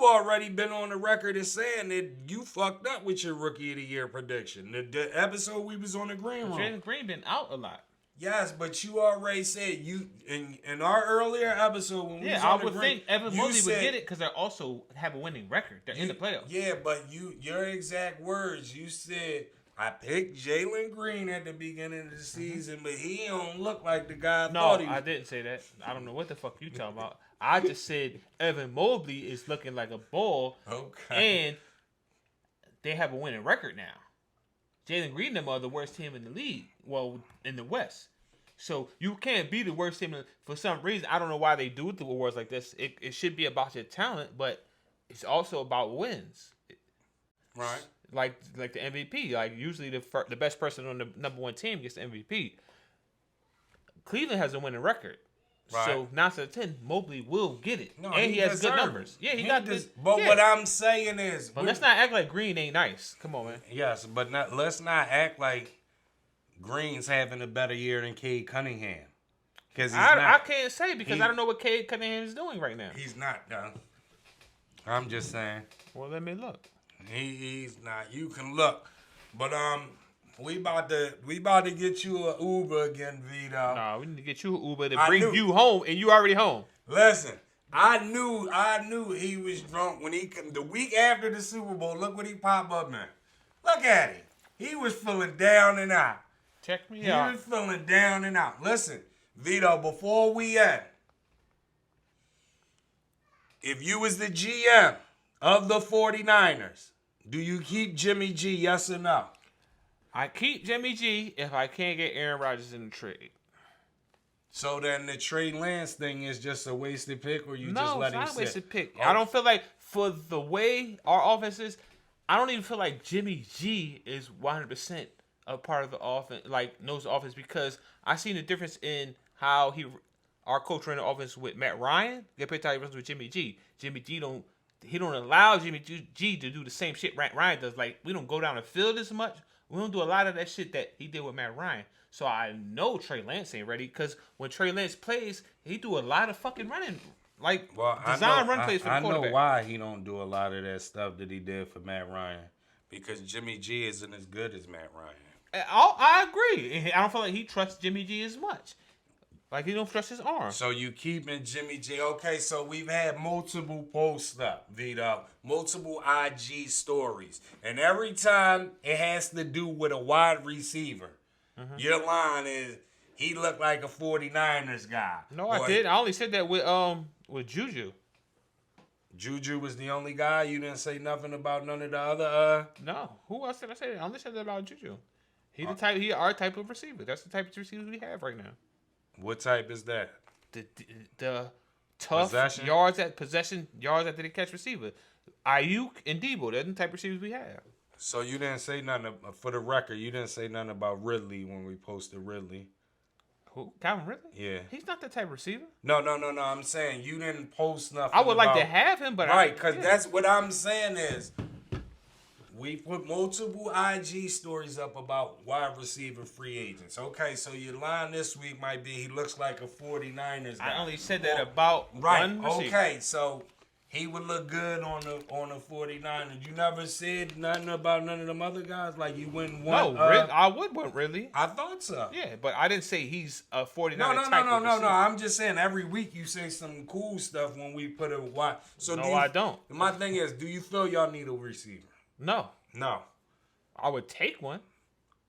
[SPEAKER 1] already been on the record as saying that you fucked up with your Rookie of the Year prediction. The episode we was on the green room.
[SPEAKER 2] Jalen Green been out a lot.
[SPEAKER 1] Yes, but you already said in our earlier episode when we was on the green.
[SPEAKER 2] Think Evan Mobley would get it because they also have a winning record. They're in the playoffs.
[SPEAKER 1] Yeah, but your exact words, you said, I picked Jalen Green at the beginning of the season, but he don't look like the guy I thought he was.
[SPEAKER 2] No, I didn't say that. I don't know what the fuck you talking about. I just said Evan Mobley is looking like a ball, and they have a winning record now. Jalen Green and them are the worst team in the league, well, in the West. So you can't be the worst team for some reason. I don't know why they do the awards like this. It should be about your talent, but it's also about wins.
[SPEAKER 1] Right.
[SPEAKER 2] Like the MVP. Like usually the best person on the number one team gets the MVP. Cleveland has a winning record. Right. So 9 to 10, Mobley will get it. No, and he has good numbers. Yeah, he got this.
[SPEAKER 1] But what I'm saying is,
[SPEAKER 2] but let's not act like Green ain't nice. Come on, man.
[SPEAKER 1] Yes, but let's not act like Green's having a better year than Cade Cunningham. Because
[SPEAKER 2] I can't say because I don't know what Cade Cunningham is doing right now.
[SPEAKER 1] He's not done. I'm just saying.
[SPEAKER 2] Well, let me look.
[SPEAKER 1] He's not. You can look, but we about to get you an Uber again, Vito.
[SPEAKER 2] Nah, we need to get you an Uber to bring you home, and you already home.
[SPEAKER 1] Listen, I knew he was drunk when the week after the Super Bowl. Look what he popped up in. Look at him. He was feeling down and out.
[SPEAKER 2] Check me out.
[SPEAKER 1] He was feeling down and out. Listen, Vito, before we end, if you was the GM of the 49ers, do you keep Jimmy G, yes or no?
[SPEAKER 2] I keep Jimmy G if I can't get Aaron Rodgers in the trade.
[SPEAKER 1] So then the Trey Lance thing is just a wasted pick, or you just let him sit? No, it's not a wasted pick.
[SPEAKER 2] Oh. I don't feel like, for the way our offense is, I don't even feel like Jimmy G is 100% a part of the offense, like knows the offense, because I seen the difference in how our coach ran the offense with Matt Ryan. Get picked how he runs with Jimmy G. Jimmy G don't allow Jimmy G to do the same shit Ryan does. Like, we don't go down the field as much. We don't do a lot of that shit that he did with Matt Ryan. So I know Trey Lance ain't ready, because when Trey Lance plays, he do a lot of fucking running. Like, run plays for the quarterback.
[SPEAKER 1] I know why he don't do a lot of that stuff that he did for Matt Ryan. because Jimmy G isn't as good as Matt Ryan.
[SPEAKER 2] I agree. I don't feel like he trusts Jimmy G as much. Like he don't trust his arm.
[SPEAKER 1] So you keeping Jimmy G. Okay, so we've had multiple posts up, Vito, multiple IG stories. And every time it has to do with a wide receiver, your line is, he looked like a 49ers guy.
[SPEAKER 2] No, I didn't. I only said that with Juju.
[SPEAKER 1] Juju was the only guy? You didn't say nothing about none of the other?
[SPEAKER 2] No. Who else did I say that? I only said that about Juju. He our type of receiver. That's the type of receiver we have right now.
[SPEAKER 1] What type is that?
[SPEAKER 2] The tough
[SPEAKER 1] Possession?
[SPEAKER 2] yards after they catch receiver. Ayuk and Debo, they're the type of receivers we have.
[SPEAKER 1] So you didn't say nothing, for the record, you didn't say nothing about Ridley when we posted Ridley.
[SPEAKER 2] Who? Calvin Ridley?
[SPEAKER 1] Yeah.
[SPEAKER 2] He's not that type of receiver.
[SPEAKER 1] No. I'm saying you didn't post nothing.
[SPEAKER 2] I would like to have him, but
[SPEAKER 1] right, because that's what I'm saying is we put multiple IG stories up about wide receiver free agents. Okay, so your line this week might be he looks like a 49ers guy.
[SPEAKER 2] I only said that about one receiver.
[SPEAKER 1] Okay, so he would look good on the 49ers. You never said nothing about none of them other guys? Like you wouldn't want...
[SPEAKER 2] No, I would want Ridley.
[SPEAKER 1] I thought so.
[SPEAKER 2] Yeah, but I didn't say he's a 49er
[SPEAKER 1] No. I'm just saying every week you say some cool stuff when we put a wide... So
[SPEAKER 2] no, I don't.
[SPEAKER 1] My thing is, do you feel y'all need a receiver?
[SPEAKER 2] No. I would take one.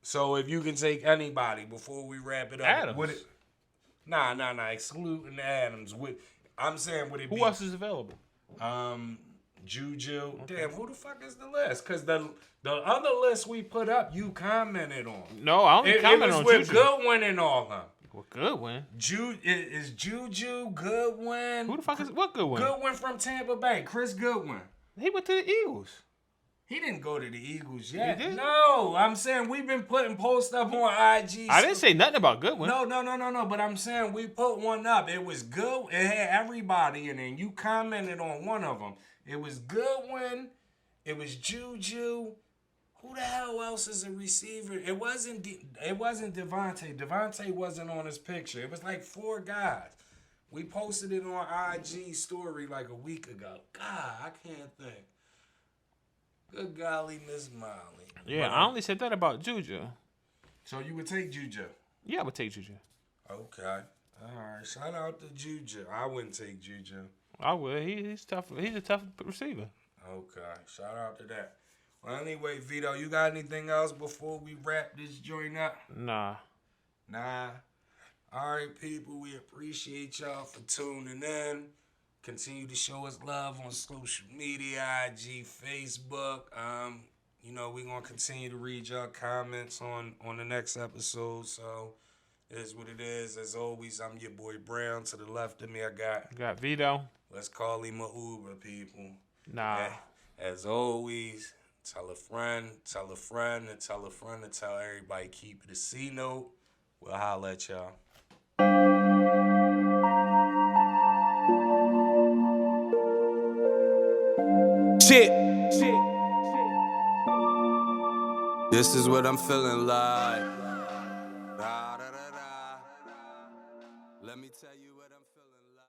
[SPEAKER 1] So if you can take anybody before we wrap it up...
[SPEAKER 2] Adams.
[SPEAKER 1] Nah. Excluding Adams. I'm saying would it be...
[SPEAKER 2] Who else is available?
[SPEAKER 1] Juju. Okay. Damn, who the fuck is the list? Because the other list we put up, you commented on.
[SPEAKER 2] No, I only commented on Juju.
[SPEAKER 1] It was with Goodwin and all them.
[SPEAKER 2] Well, Goodwin?
[SPEAKER 1] Is Juju, Goodwin?
[SPEAKER 2] Who the fuck is... What Goodwin?
[SPEAKER 1] Goodwin from Tampa Bay. Chris Goodwin.
[SPEAKER 2] He went to the Eagles.
[SPEAKER 1] He didn't go to the Eagles yet.
[SPEAKER 2] He did?
[SPEAKER 1] No, I'm saying we've been putting posts up on IG.
[SPEAKER 2] I didn't say nothing about Goodwin.
[SPEAKER 1] No. But I'm saying we put one up. It was good. It had everybody in it. And you commented on one of them. It was Goodwin. It was Juju. Who the hell else is a receiver? It wasn't Devontae. Devontae wasn't on his picture. It was like 4 guys. We posted it on IG story like a week ago. God, I can't think. Good golly, Miss Molly.
[SPEAKER 2] Yeah, I only said that about Juju.
[SPEAKER 1] So you would take Juju?
[SPEAKER 2] Yeah, I would take Juju.
[SPEAKER 1] Okay. All right. Shout out to Juju. I wouldn't take Juju.
[SPEAKER 2] I would. He's tough. He's a tough receiver.
[SPEAKER 1] Okay. Shout out to that. Well, anyway, Vito, you got anything else before we wrap this joint up?
[SPEAKER 2] Nah.
[SPEAKER 1] All right, people. We appreciate y'all for tuning in. Continue to show us love on social media, IG, Facebook. We're going to continue to read y'all comments on the next episode. So, it is what it is. As always, I'm your boy Brown. To the left of me, I
[SPEAKER 2] got Vito.
[SPEAKER 1] Let's call him a Uber, people.
[SPEAKER 2] Nah.
[SPEAKER 1] As always, tell a friend, and tell a friend, and tell everybody. Keep it a C note. We'll holla at y'all.
[SPEAKER 3] Shit. This is what I'm feeling like.